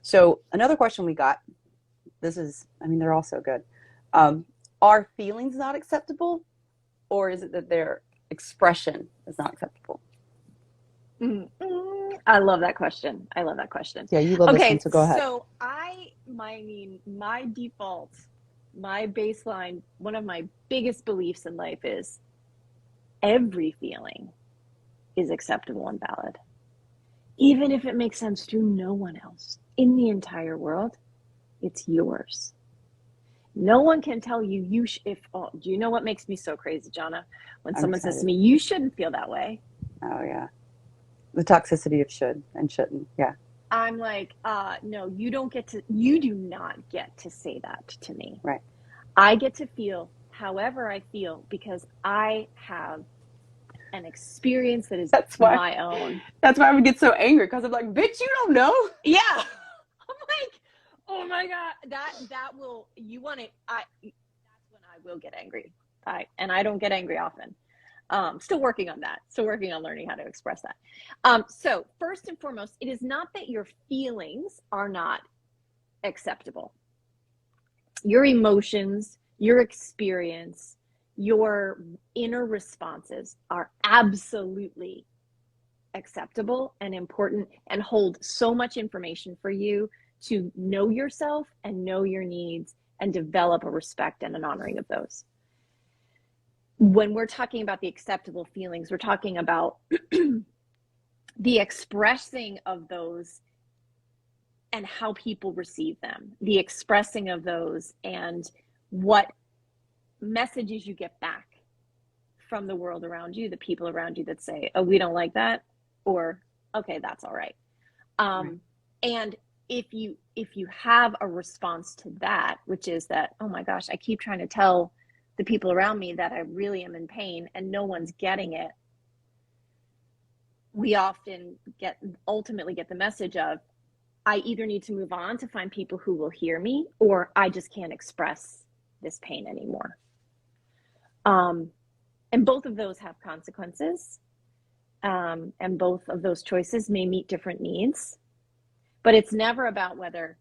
[SPEAKER 1] So another question we got, they're all so good. Are feelings not acceptable, or is it that their expression is not acceptable?
[SPEAKER 2] I love that question. I love that question.
[SPEAKER 1] Yeah, you love this one, so go ahead.
[SPEAKER 2] So my default, my baseline, one of my biggest beliefs in life is every feeling is acceptable and valid, even if it makes sense to no one else in the entire world. It's yours. No one can tell you do you know what makes me so crazy, Jonna? When someone says to me, you shouldn't feel that way.
[SPEAKER 1] Oh yeah. The toxicity of should and shouldn't. Yeah.
[SPEAKER 2] I'm like, no, you do not get to say that to me.
[SPEAKER 1] Right.
[SPEAKER 2] I get to feel however I feel because I have an experience that is my own.
[SPEAKER 1] That's why I would get so angry, because I'm like, bitch, you don't know.
[SPEAKER 2] Yeah. I'm like, oh my God, that will, you want it. That's when I will get angry. And I don't get angry often. Still working on that. Still working on learning how to express that. So first and foremost, it is not that your feelings are not acceptable. Your emotions, your experience, your inner responses are absolutely acceptable and important and hold so much information for you to know yourself and know your needs and develop a respect and an honoring of those. When we're talking about the acceptable feelings, we're talking about the expressing of those and how people receive them, the expressing of those and what messages you get back from the world around you, the people around you that say, oh, we don't like that, or okay, that's all right. And if you have a response to that, which is that, oh my gosh, I keep trying to tell the people around me that I really am in pain and no one's getting it, we often ultimately get the message of, I either need to move on to find people who will hear me, or I just can't express this pain anymore. And both of those have consequences. And both of those choices may meet different needs, but it's never about whether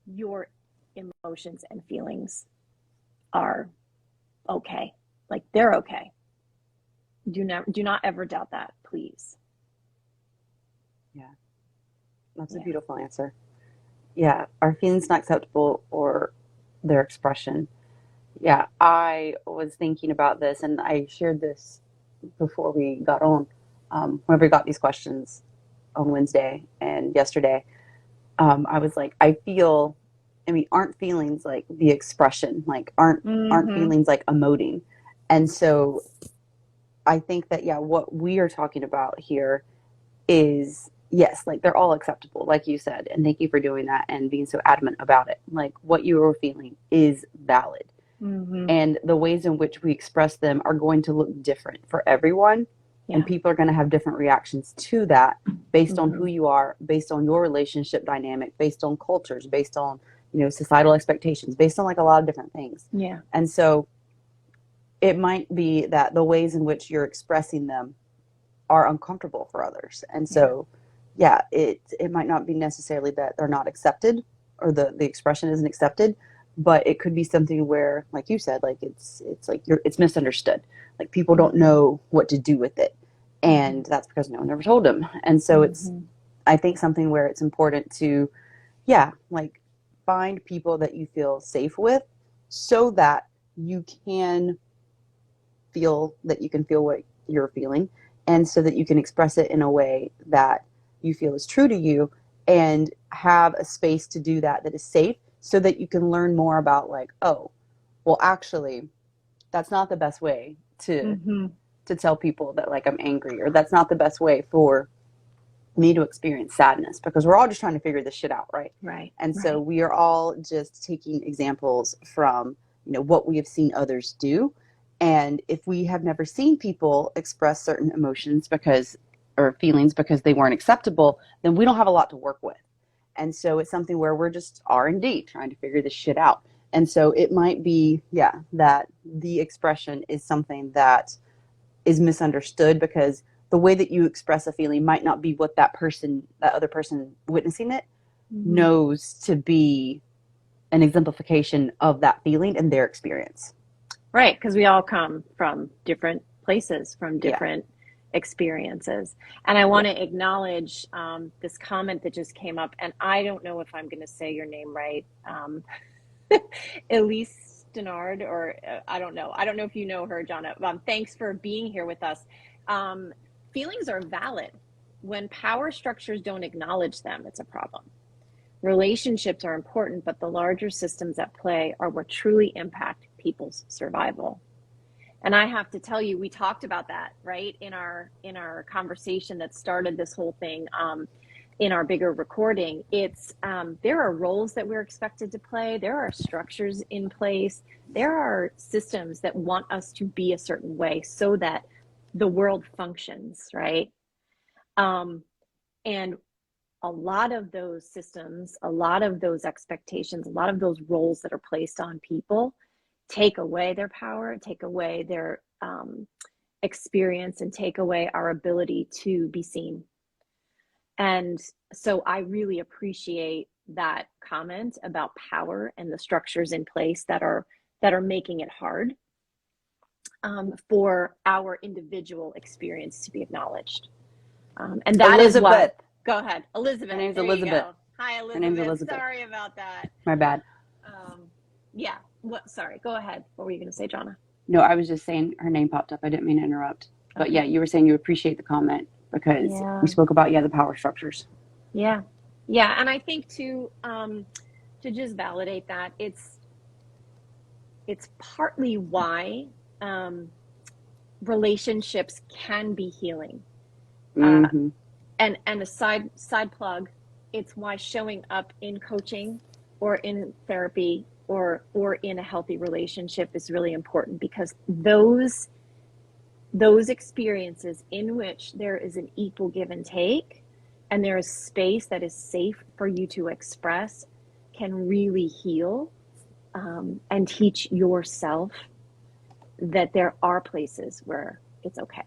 [SPEAKER 2] your emotions and feelings are okay. Like, they're okay. Do not ever doubt that, please.
[SPEAKER 1] Yeah. That's a beautiful answer. Yeah. Are feelings not acceptable, or their expression? Yeah. I was thinking about this, and I shared this before we got on. Whenever we got these questions, on Wednesday and yesterday, I was like, aren't feelings like the expression, like aren't
[SPEAKER 2] Mm-hmm.
[SPEAKER 1] feelings like emoting? And so I think that, yeah, what we are talking about here is, yes, like they're all acceptable, like you said. And thank you for doing that and being so adamant about it. Like what you are feeling is valid.
[SPEAKER 2] Mm-hmm.
[SPEAKER 1] And the ways in which we express them are going to look different for everyone. And
[SPEAKER 2] Yeah.
[SPEAKER 1] people are going to have different reactions to that based on
[SPEAKER 2] Mm-hmm.
[SPEAKER 1] who you are, based on your relationship dynamic, based on cultures, based on, societal expectations, based on like a lot of different things.
[SPEAKER 2] Yeah.
[SPEAKER 1] And so it might be that the ways in which you're expressing them are uncomfortable for others. And
[SPEAKER 2] Yeah.
[SPEAKER 1] so, yeah, it might not be necessarily that they're not accepted or the expression isn't accepted, but it could be something where, like you said, like it's like it's misunderstood. Like people don't
[SPEAKER 2] Mm-hmm.
[SPEAKER 1] know what to do with it.
[SPEAKER 2] Mm-hmm.
[SPEAKER 1] And that's because no one ever told them. And so it's,
[SPEAKER 2] Mm-hmm.
[SPEAKER 1] I think, something where it's important to, yeah, like find people that you feel safe with so that you can feel what you're feeling, and so that you can express it in a way that you feel is true to you, and have a space to do that that is safe, so that you can learn more about, like, oh, well, actually, that's not the best way
[SPEAKER 2] Mm-hmm.
[SPEAKER 1] to tell people that, like, I'm angry, or that's not the best way for me to experience sadness, because we're all just trying to figure this shit out, right?
[SPEAKER 2] Right.
[SPEAKER 1] And so
[SPEAKER 2] Right.
[SPEAKER 1] we are all just taking examples from, what we have seen others do. And if we have never seen people express certain emotions because or feelings because they weren't acceptable, then we don't have a lot to work with. And so it's something where we're just R&D trying to figure this shit out. And so it might be, yeah, that the expression is something that is misunderstood, because the way that you express a feeling might not be what that other person witnessing it
[SPEAKER 2] Mm-hmm.
[SPEAKER 1] knows to be an exemplification of that feeling and their experience.
[SPEAKER 2] Right, because we all come from different places, from
[SPEAKER 1] Yeah.
[SPEAKER 2] different experiences. And I want
[SPEAKER 1] Yeah.
[SPEAKER 2] to acknowledge this comment that just came up, and I don't know if I'm going to say your name right. Elise Denard, or I don't know. I don't know if you know her, Jonna. Thanks for being here with us. Um, Feelings are valid. When power structures don't acknowledge them, it's a problem. Relationships are important, but the larger systems at play are what truly impact people's survival. And I have to tell you, we talked about that, right, in our conversation that started this whole thing, in our bigger recording. It's there are roles that we're expected to play. There are structures in place. There are systems that want us to be a certain way so that the world functions, right? Um, and a lot of those systems, a lot of those expectations, a lot of those roles that are placed on people take away their power, take away their experience, and take away our ability to be seen. And so I really appreciate that comment about power and the structures in place that are making it hard for our individual experience to be acknowledged. And that is why.
[SPEAKER 1] Elizabeth.
[SPEAKER 2] Go ahead,
[SPEAKER 1] Her
[SPEAKER 2] Elizabeth.
[SPEAKER 1] name's
[SPEAKER 2] There you
[SPEAKER 1] Elizabeth.
[SPEAKER 2] go. Hi,
[SPEAKER 1] Her name's
[SPEAKER 2] Elizabeth.
[SPEAKER 1] Elizabeth.
[SPEAKER 2] Sorry about that.
[SPEAKER 1] My bad.
[SPEAKER 2] Yeah. What? Sorry. Go ahead. What were you going to say, Jonna?
[SPEAKER 1] No, I was just saying her name popped up. I didn't mean to interrupt. But yeah,
[SPEAKER 2] Okay.
[SPEAKER 1] you were saying you appreciate the comment because
[SPEAKER 2] Yeah.
[SPEAKER 1] we spoke about, yeah, the power structures.
[SPEAKER 2] Yeah. Yeah. And I think to just validate that, it's partly why relationships can be healing.
[SPEAKER 1] Mm-hmm.
[SPEAKER 2] And a side plug, it's why showing up in coaching or in therapy or in a healthy relationship is really important, because those experiences in which there is an equal give and take, and there is space that is safe for you to express, can really heal, and teach yourself that there are places where it's okay.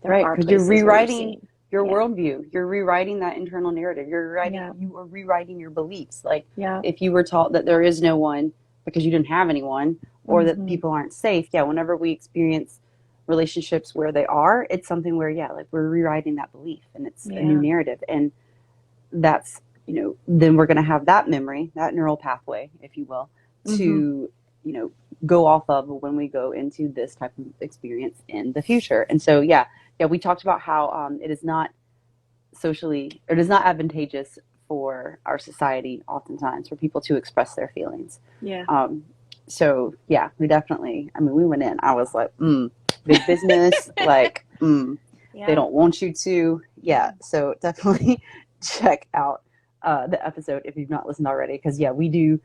[SPEAKER 2] There
[SPEAKER 1] Right,
[SPEAKER 2] are
[SPEAKER 1] because you're
[SPEAKER 2] places where you're
[SPEAKER 1] rewriting
[SPEAKER 2] seen.
[SPEAKER 1] your
[SPEAKER 2] Yeah.
[SPEAKER 1] worldview. You're rewriting that internal narrative.
[SPEAKER 2] Yeah.
[SPEAKER 1] You are rewriting your beliefs. Like,
[SPEAKER 2] Yeah.
[SPEAKER 1] if you were taught that there is no one because you didn't have anyone, or that
[SPEAKER 2] Mm-hmm.
[SPEAKER 1] people aren't safe, yeah, whenever we experience relationships where they are, it's something where, yeah, like we're rewriting that belief, and it's a new
[SPEAKER 2] Yeah.
[SPEAKER 1] narrative. And that's, then we're going to have that memory, that neural pathway, if you will,
[SPEAKER 2] Mm-hmm.
[SPEAKER 1] to, go off of when we go into this type of experience in the future. And so, yeah, we talked about how it is not socially, it is not advantageous for our society oftentimes for people to express their feelings.
[SPEAKER 2] Yeah.
[SPEAKER 1] Um, so yeah, we definitely, I mean, we went in, I was like, big business, like, they
[SPEAKER 2] Yeah.
[SPEAKER 1] don't want you to. Yeah. So definitely check out the episode if you've not listened already. Cause yeah, we do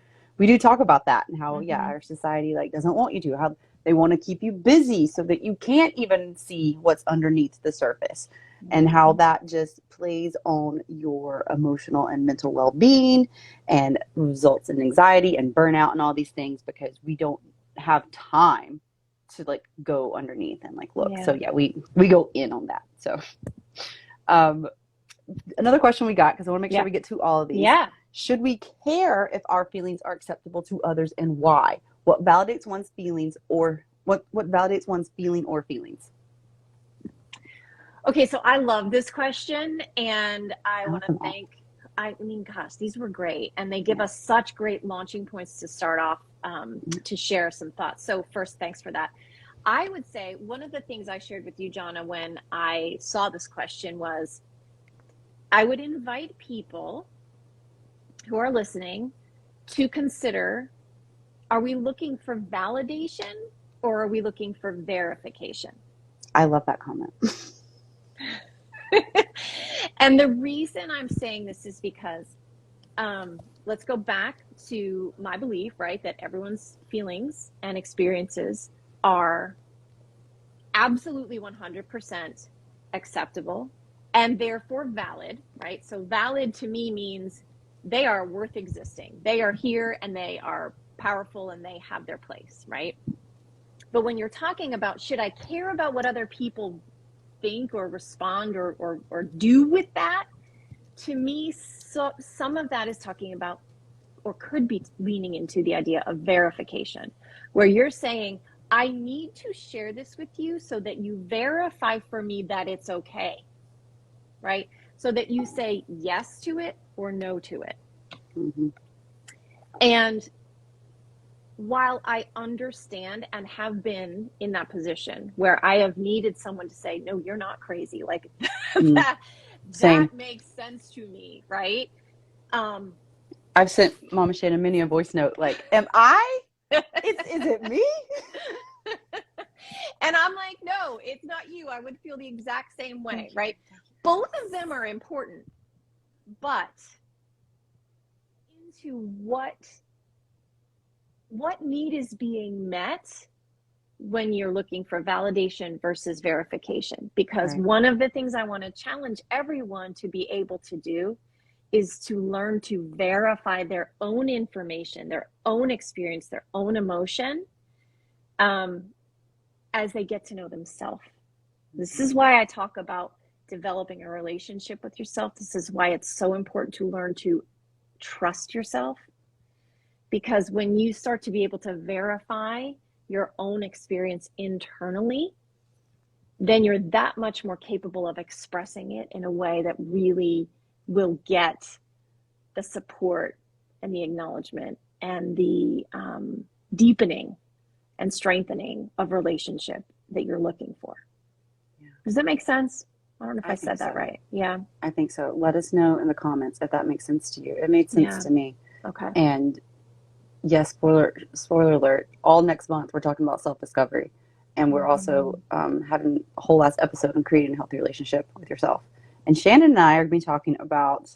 [SPEAKER 1] talk about that and how, yeah,
[SPEAKER 2] Mm-hmm.
[SPEAKER 1] our society like doesn't want you to, how they want to keep you busy so that you can't even see what's underneath the surface, and how
[SPEAKER 2] Mm-hmm.
[SPEAKER 1] that just plays on your emotional and mental well-being and results in anxiety and burnout and all these things because we don't have time to like go underneath and like look. So
[SPEAKER 2] Yeah.
[SPEAKER 1] yeah, we go in on that. So um another question we got, because I want to make sure
[SPEAKER 2] Yeah.
[SPEAKER 1] we get to all of these.
[SPEAKER 2] Yeah.
[SPEAKER 1] Should we care if our feelings are acceptable to others, and why? What validates one's feelings, or what validates one's feeling or feelings?
[SPEAKER 2] Okay, so I love this question, and I
[SPEAKER 1] I
[SPEAKER 2] want
[SPEAKER 1] love
[SPEAKER 2] to
[SPEAKER 1] them all.
[SPEAKER 2] thank. I mean, gosh, these were great, and they give
[SPEAKER 1] Yeah.
[SPEAKER 2] us such great launching points to start off, to share some thoughts. So first, thanks for that. I would say one of the things I shared with you, Jonna, when I saw this question was I would invite people who are listening to consider, are we looking for validation or are we looking for verification?
[SPEAKER 1] I love that comment.
[SPEAKER 2] And the reason I'm saying this is because let's go back to my belief, right, that everyone's feelings and experiences are absolutely 100% acceptable and therefore valid, right? So valid to me means they are worth existing. They are here and they are powerful and they have their place, right? But when you're talking about should I care about what other people think or respond or do with that, to me, so some of that is talking about or could be leaning into the idea of verification, where you're saying, I need to share this with you so that you verify for me that it's okay, right? So that you say yes to it or no to it.
[SPEAKER 1] Mm-hmm.
[SPEAKER 2] And while I understand and have been in that position where I have needed someone to say, no, you're not crazy, like that
[SPEAKER 1] Same.
[SPEAKER 2] makes sense to me, right? Um,
[SPEAKER 1] I've sent Mama Shannon many a voice note like, am I? Is it me?
[SPEAKER 2] And I'm like, no, it's not you. I would feel the exact same way, right? Both of them are important, but into what need is being met when you're looking for validation versus verification. Because
[SPEAKER 1] Right.
[SPEAKER 2] one of the things I want to challenge everyone to be able to do is to learn to verify their own information, their own experience, their own emotion, as they get to know themselves. This is why I talk about developing a relationship with yourself. This is why it's so important to learn to trust yourself. Because when you start to be able to verify your own experience internally, then you're that much more capable of expressing it in a way that really will get the support and the acknowledgement and the deepening and strengthening of relationship that you're looking for.
[SPEAKER 1] Yeah.
[SPEAKER 2] Does that make sense? I don't know if I
[SPEAKER 1] think
[SPEAKER 2] said that
[SPEAKER 1] so.
[SPEAKER 2] right. Yeah.
[SPEAKER 1] I think so. Let us know in the comments if that makes sense to you. It made sense
[SPEAKER 2] Yeah.
[SPEAKER 1] to me.
[SPEAKER 2] Okay.
[SPEAKER 1] And yes, spoiler alert. All next month we're talking about self-discovery, and we're also having a whole last episode on creating a healthy relationship with yourself. And Shannon and I are going to be talking about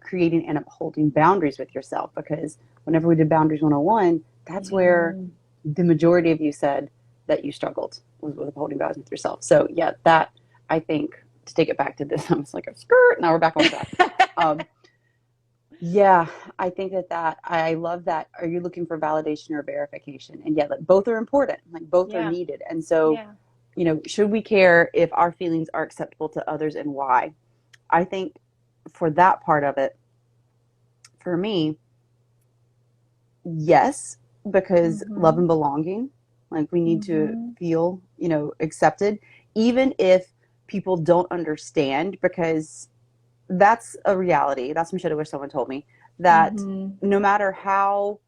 [SPEAKER 1] creating and upholding boundaries with yourself, because whenever we did Boundaries 101, that's where the majority of you said that you struggled with upholding boundaries with yourself. So yeah, that, I think, to take it back to this, I was like a skirt. Now we're back on track. Yeah, I think that I love that. Are you looking for validation or verification? And yeah, like both are important. Like both are
[SPEAKER 2] Yeah.
[SPEAKER 1] needed. And so,
[SPEAKER 2] Yeah.
[SPEAKER 1] should we care if our feelings are acceptable to others, and why? I think for that part of it, for me, yes, because love and belonging, like we need to feel, accepted, even if people don't understand, because that's a reality. That's what I wish someone told me, that no matter how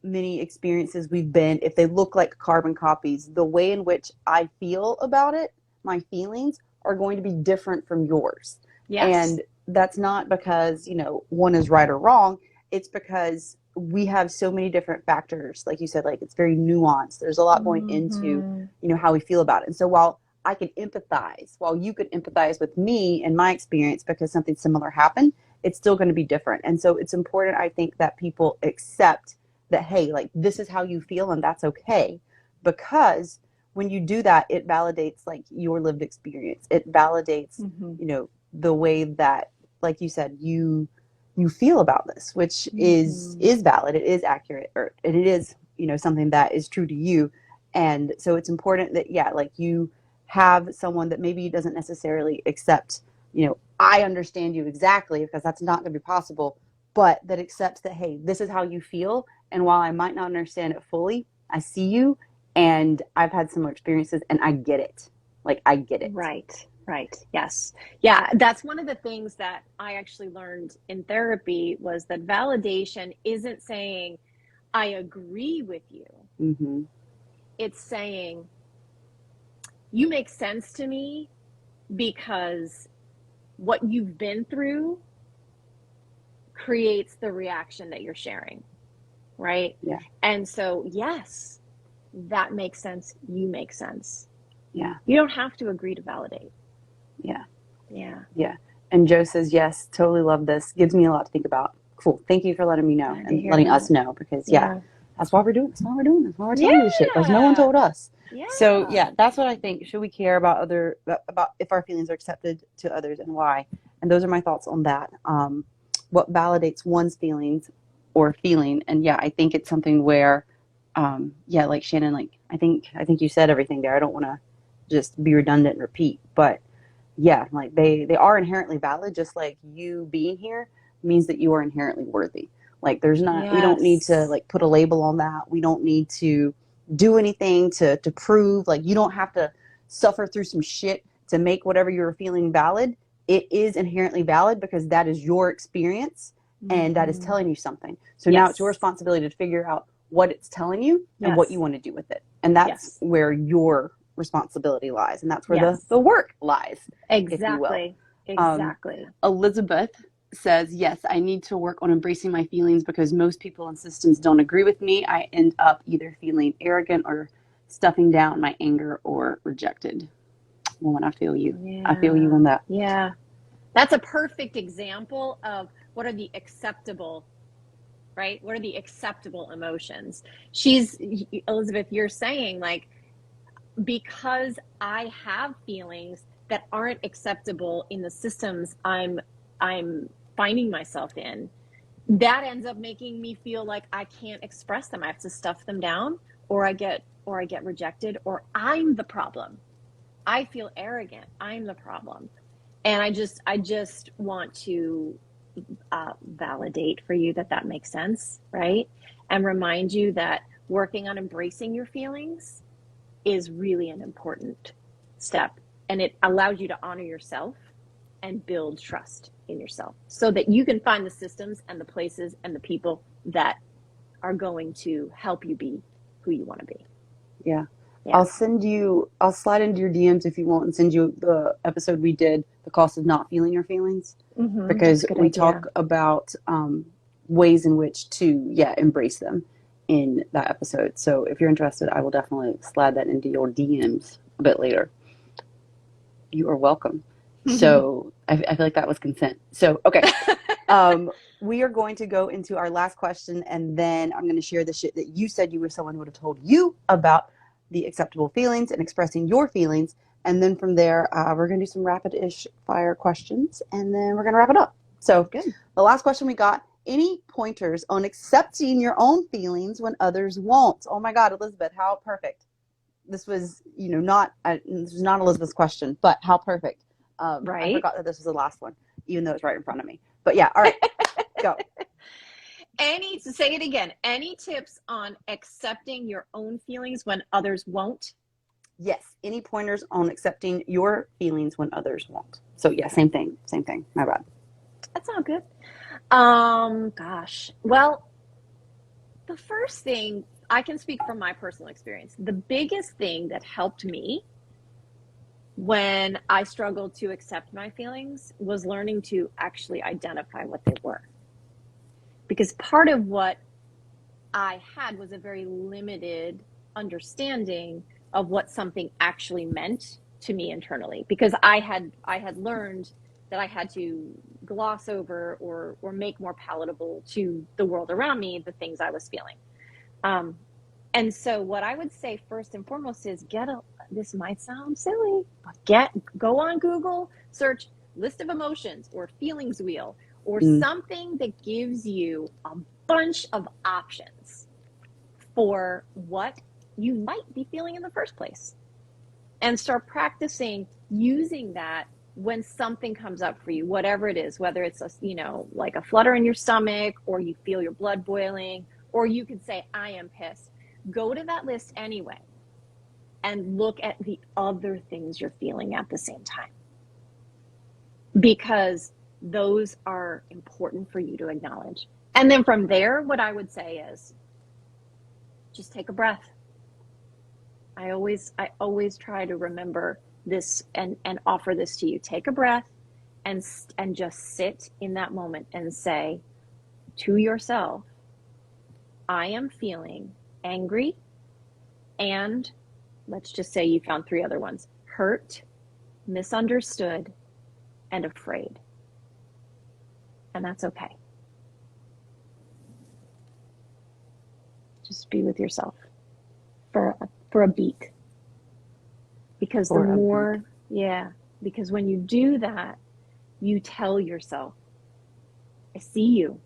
[SPEAKER 1] many experiences we've been, if they look like carbon copies, the way in which I feel about it, my feelings are going to be different from yours.
[SPEAKER 2] Yes.
[SPEAKER 1] And that's not because, one is right or wrong. It's because we have so many different factors. Like you said, like it's very nuanced. There's a lot going into,
[SPEAKER 2] Hmm.
[SPEAKER 1] how we feel about it. And so while you could empathize with me and my experience because something similar happened, it's still going to be different. And so it's important, I think, that people accept that, hey, like this is how you feel and that's okay. Because when you do that, it validates like your lived experience. It validates,
[SPEAKER 2] Hmm.
[SPEAKER 1] the way that, like you said, you feel about this, which is
[SPEAKER 2] Hmm.
[SPEAKER 1] is valid. It is accurate, or it is, something that is true to you. And so it's important that, yeah, like you have someone that maybe doesn't necessarily accept, I understand you exactly, because that's not going to be possible, but that accepts that, hey, this is how you feel. And while I might not understand it fully, I see you and I've had similar experiences and I get it. Like, I get it.
[SPEAKER 2] Right, right. Yes. Yeah, that's one of the things that I actually learned in therapy was that validation isn't saying I agree with you.
[SPEAKER 1] Mm-hmm.
[SPEAKER 2] It's saying you make sense to me because what you've been through creates the reaction that you're sharing, right?
[SPEAKER 1] Yeah.
[SPEAKER 2] And so, yes, that makes sense. You make sense.
[SPEAKER 1] Yeah.
[SPEAKER 2] You don't have to agree to validate.
[SPEAKER 1] Yeah.
[SPEAKER 2] Yeah.
[SPEAKER 1] Yeah. And Joe says, yes, totally love this. Gives me a lot to think about. Cool. Thank you for letting me know
[SPEAKER 2] Glad to
[SPEAKER 1] and
[SPEAKER 2] hear
[SPEAKER 1] letting
[SPEAKER 2] that.
[SPEAKER 1] us know, because, yeah,
[SPEAKER 2] Yeah.
[SPEAKER 1] that's why we're doing this. That's why we're doing this. Why we're telling you this shit, because no one
[SPEAKER 2] Yeah.
[SPEAKER 1] told us. So,
[SPEAKER 2] Yeah.
[SPEAKER 1] yeah, that's what I think. Should we care about if our feelings are accepted to others and why? And those are my thoughts on that. What validates one's feelings or feeling. And yeah, I think it's something where, yeah, like Shannon, like I think you said everything there. I don't want to just be redundant and repeat, but yeah, like they are inherently valid, just like you being here means that you are inherently worthy. Like we don't need to
[SPEAKER 2] Yes.
[SPEAKER 1] like put a label on that. We don't need to do anything to prove, like you don't have to suffer through some shit to make whatever you're feeling valid. It is inherently valid because that is your experience and that is
[SPEAKER 2] Hmm.
[SPEAKER 1] telling you something. So now it's your
[SPEAKER 2] Yes.
[SPEAKER 1] responsibility to figure out what it's telling you and what you
[SPEAKER 2] Yes.
[SPEAKER 1] want to do with it. And that's
[SPEAKER 2] Yes.
[SPEAKER 1] where your responsibility lies, and that's where the
[SPEAKER 2] Yes.
[SPEAKER 1] the work lies, if you will.
[SPEAKER 2] Exactly.
[SPEAKER 1] Um,
[SPEAKER 2] Exactly.
[SPEAKER 1] Elizabeth says, yes, I need to work on embracing my feelings because most people and systems don't agree with me. I end up either feeling arrogant or stuffing down my anger or rejected. Woman, I feel you. I feel you
[SPEAKER 2] Yeah.
[SPEAKER 1] on that.
[SPEAKER 2] Yeah. That's a perfect example of what are the acceptable, right? What are the acceptable emotions? Elizabeth, you're saying like, because I have feelings that aren't acceptable in the systems I'm finding myself in, that ends up making me feel like I can't express them. I have to stuff them down, or I get rejected, or I'm the problem. I feel arrogant. I'm the problem. And I just want to validate for you that that makes sense, right? And remind you that working on embracing your feelings is really an important step. And it allows you to honor yourself and build trust in yourself so that you can find the systems and the places and the people that are going to help you be who you want to be.
[SPEAKER 1] Yeah.
[SPEAKER 2] Yeah.
[SPEAKER 1] I'll slide into your DMs if you want and send you the episode we did, The Cost of Not Feeling Your Feelings,
[SPEAKER 2] That's
[SPEAKER 1] because
[SPEAKER 2] a good
[SPEAKER 1] we
[SPEAKER 2] idea.
[SPEAKER 1] talk about ways in which to, yeah, embrace them in that episode. So if you're interested, I will definitely slide that into your DMs a bit later. You are welcome. So I feel like that was consent. So, okay. We are going to go into our last question, and then I'm going to share the shit that you said you were someone who would have told you about the acceptable feelings and expressing your feelings. And then from there, we're going to do some rapid-ish fire questions, and then we're going to wrap it up. So,
[SPEAKER 2] Good.
[SPEAKER 1] the last question we got: any pointers on accepting your own feelings when others won't? Oh my God, Elizabeth, how perfect! This was, this was not Elizabeth's question, but how perfect. I
[SPEAKER 2] Right.
[SPEAKER 1] forgot that this was the last one, even though it's right in front of me. But yeah, all right, go.
[SPEAKER 2] Say it again. Any tips on accepting your own feelings when others won't?
[SPEAKER 1] Yes, any pointers on accepting your feelings when others won't? So yeah,
[SPEAKER 2] Okay.
[SPEAKER 1] same thing, same thing. My bad.
[SPEAKER 2] That's all good. Gosh. Well, the first thing, I can speak from my personal experience. The biggest thing that helped me when I struggled to accept my feelings was learning to actually identify what they were. Because part of what I had was a very limited understanding of what something actually meant to me internally, because I had learned that I had to gloss over or make more palatable to the world around me the things I was feeling. Um, and so what I would say first and foremost is this might sound silly, but go on Google, search list of emotions or feelings wheel or
[SPEAKER 1] Mm.
[SPEAKER 2] something that gives you a bunch of options for what you might be feeling in the first place, and start practicing using that when something comes up for you, whatever it is, whether it's like a flutter in your stomach, or you feel your blood boiling, or you can say, I am pissed. Go to that list anyway and look at the other things you're feeling at the same time, because those are important for you to acknowledge. And then from there, what I would say is just take a breath. I always try to remember this and offer this to you. Take a breath and just sit in that moment and say to yourself, I am feeling angry, and let's just say you found 3 other ones: hurt, misunderstood, and afraid. And that's okay. Just be with yourself for a beat. Because the more, because when you do that, you tell yourself, I see you.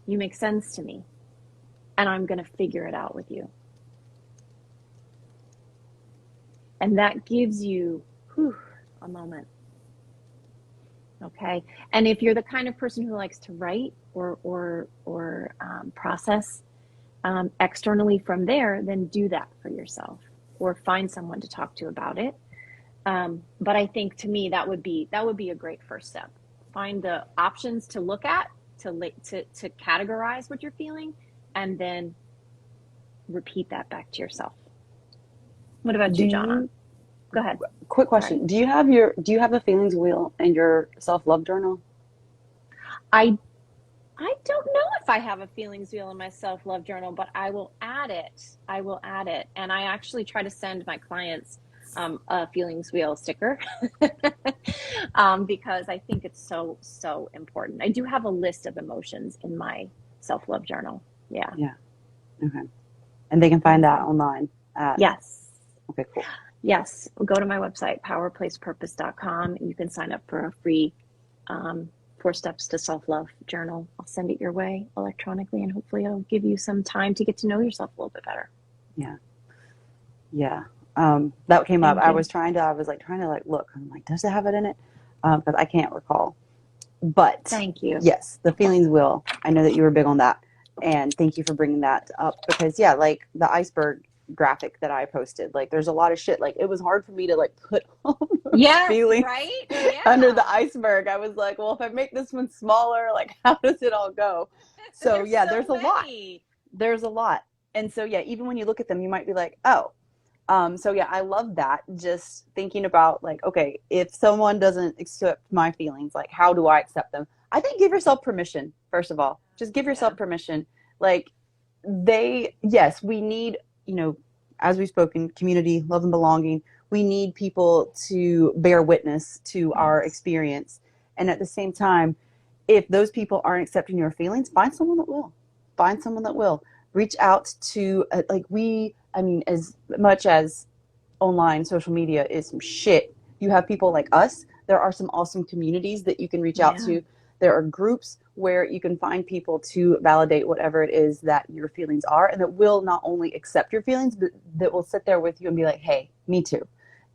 [SPEAKER 2] You make sense to me. And I'm going to figure it out with you. And that gives you a moment. Okay. And if you're the kind of person who likes to write or process externally from there, then do that for yourself, or find someone to talk to about it. But I think, to me, that would be a great first step. Find the options to look at, to categorize what you're feeling, and then repeat that back to yourself. What about you, Jonna? Go ahead.
[SPEAKER 1] Quick question. Sorry. Do you have a feelings wheel in your self-love journal?
[SPEAKER 2] I don't know if I have a feelings wheel in my self-love journal, but I will add it. And I actually try to send my clients a feelings wheel sticker because I think it's so, so important. I do have a list of emotions in my self-love journal. Yeah.
[SPEAKER 1] Yeah. Okay. And they can find that online.
[SPEAKER 2] Yes.
[SPEAKER 1] Okay, cool.
[SPEAKER 2] Yes. Go to my website, powerplacepurpose.com. You can sign up for a free 4 steps to self-love journal. I'll send it your way electronically, and hopefully it'll give you some time to get to know yourself a little bit better.
[SPEAKER 1] Yeah. That came up. I was trying to look. I'm like, does it have it in it? But I can't recall. But
[SPEAKER 2] thank you.
[SPEAKER 1] Yes, the feelings wheel. I know that you were big on that, and thank you for bringing that up, because like the iceberg graphic that I posted, like there's a lot of shit. Like it was hard for me to like put all those feelings under the iceberg. I was like, well, if I make this one smaller, like how does it all go? So there's a lot. There's a lot. And so even when you look at them, you might be like, oh. So I love that. Just thinking about like, okay, if someone doesn't accept my feelings, like how do I accept them? I think give yourself permission, first of all. Just give yourself permission. Like we need, as we've spoken, community, love and belonging. We need people to bear witness to our experience. And at the same time, if those people aren't accepting your feelings, find someone that will. Find someone that will. Reach out to, as much as online social media is some shit, you have people like us. There are some awesome communities that you can reach out to. There are groups where you can find people to validate whatever it is that your feelings are, and that will not only accept your feelings, but that will sit there with you and be like, hey, me too.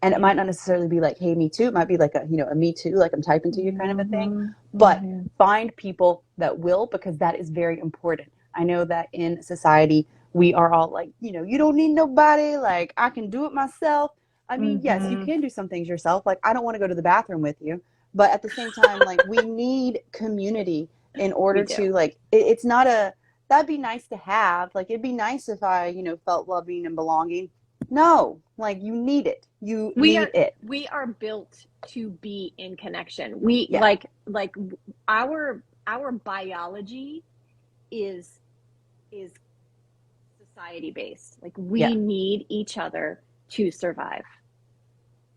[SPEAKER 1] And it might not necessarily be like, hey, me too. It might be like a me too, like I'm typing to you kind of a thing. But find people that will, because that is very important. I know that in society, we are all like, you don't need nobody. Like, I can do it myself. I mean, yes, you can do some things yourself. Like, I don't want to go to the bathroom with you. But at the same time, like, we need community in order to, like, it's not that'd be nice to have. Like, it'd be nice if I, felt loving and belonging. No, like you need it. You
[SPEAKER 2] we
[SPEAKER 1] need
[SPEAKER 2] are
[SPEAKER 1] it.
[SPEAKER 2] we are built to be in connection. We
[SPEAKER 1] Yeah.
[SPEAKER 2] like our biology is society based. Like
[SPEAKER 1] Yeah.
[SPEAKER 2] we need each other to survive.
[SPEAKER 1] Yeah.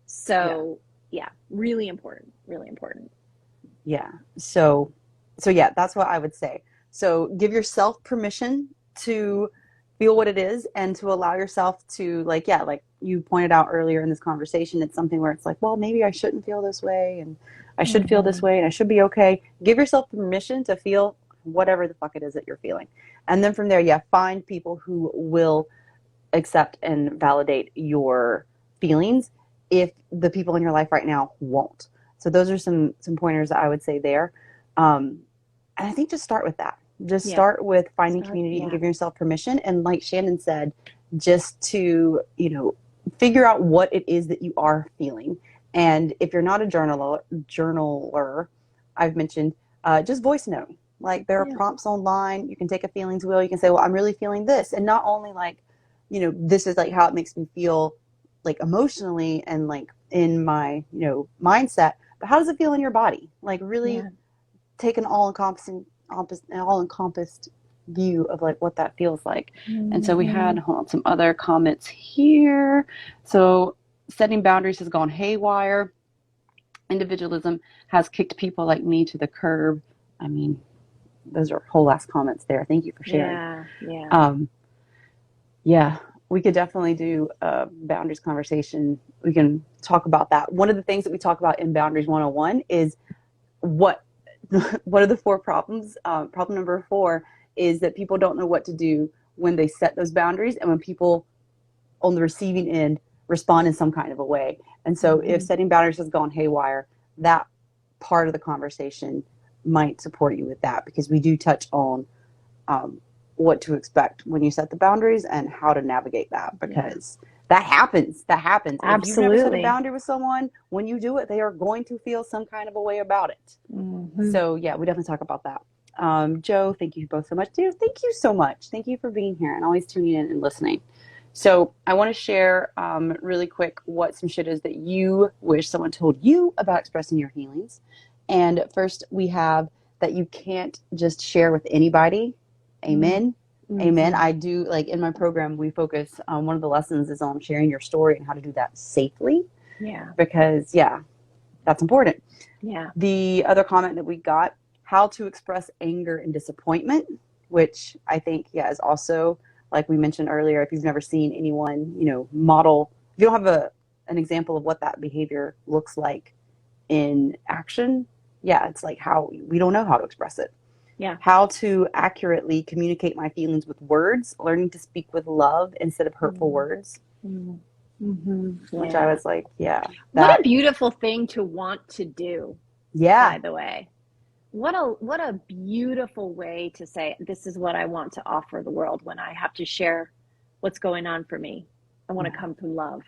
[SPEAKER 2] So yeah, really important, really important.
[SPEAKER 1] Yeah. So yeah, that's what I would say. So give yourself permission to feel what it is and to allow yourself to like, yeah, like you pointed out earlier in this conversation, it's something where it's like, well, maybe I shouldn't feel this way and I should feel this
[SPEAKER 2] Mm-hmm.
[SPEAKER 1] way and I should be okay. Give yourself permission to feel whatever the fuck it is that you're feeling. And then from there, yeah, find people who will accept and validate your feelings if the people in your life right now won't. So those are some pointers that I would say there. And I think just start with that. Just
[SPEAKER 2] Yeah.
[SPEAKER 1] start with finding
[SPEAKER 2] Start.
[SPEAKER 1] community and
[SPEAKER 2] Yeah.
[SPEAKER 1] giving yourself permission. And like Shannon said, just to, figure out what it is that you are feeling. And if you're not a journaler, I've mentioned, just voice note. Like there are
[SPEAKER 2] Yeah.
[SPEAKER 1] prompts online. You can take a feelings wheel. You can say, well, I'm really feeling this. And not only like, this is like how it makes me feel like emotionally and like in my, mindset, but how does it feel in your body? Like really
[SPEAKER 2] Yeah.
[SPEAKER 1] take an all encompassed view of like what that feels like. And so we
[SPEAKER 2] Mm-hmm.
[SPEAKER 1] had some other comments here. So setting boundaries has gone haywire. Individualism has kicked people like me to the curb. I mean, those are whole last comments there. Thank you for sharing.
[SPEAKER 2] Yeah. Yeah.
[SPEAKER 1] Um, yeah, we could definitely do a boundaries conversation. We can talk about that. One of the things that we talk about in Boundaries 101 is what what are the four problems? Problem number four is that people don't know what to do when they set those boundaries and when people on the receiving end respond in some kind of a way. And so if
[SPEAKER 2] Mm-hmm.
[SPEAKER 1] setting boundaries has gone haywire, that part of the conversation might support you with that because we do touch on um, what to expect when you set the boundaries and how to navigate that
[SPEAKER 2] Yeah.
[SPEAKER 1] because that happens. That happens. If you've never set a
[SPEAKER 2] Absolutely.
[SPEAKER 1] boundary with someone, when you do it, they are going to feel some kind of a way about it.
[SPEAKER 2] Mm-hmm.
[SPEAKER 1] So yeah, we definitely talk about that. Joe, thank you both so much. Dude, thank you so much. Thank you for being here and always tuning in and listening. So I want to share really quick what some shit is that you wish someone told you about expressing your feelings. And first, we have that you can't just share with anybody. Amen. Amen.
[SPEAKER 2] Mm-hmm.
[SPEAKER 1] I do like in my program, we focus on one of the lessons is on sharing your story and how to do that safely
[SPEAKER 2] Yeah.
[SPEAKER 1] because, yeah, that's important.
[SPEAKER 2] Yeah.
[SPEAKER 1] The other comment that we got, how to express anger and disappointment, which I think, yeah, is also, like we mentioned earlier, if you've never seen anyone, model, if you don't have an example of what that behavior looks like in action, yeah, it's like how we don't know how to express it.
[SPEAKER 2] Yeah.
[SPEAKER 1] How to accurately communicate my feelings with words, learning to speak with love instead of hurtful words,
[SPEAKER 2] Mm-hmm.
[SPEAKER 1] which I
[SPEAKER 2] Yeah.
[SPEAKER 1] was like, yeah,
[SPEAKER 2] What a
[SPEAKER 1] that,
[SPEAKER 2] beautiful thing to want to do,
[SPEAKER 1] yeah,
[SPEAKER 2] by the way. What a beautiful way to say this is what I want to offer the world when I have to share what's going on for me. I want to
[SPEAKER 1] yeah,
[SPEAKER 2] come from love.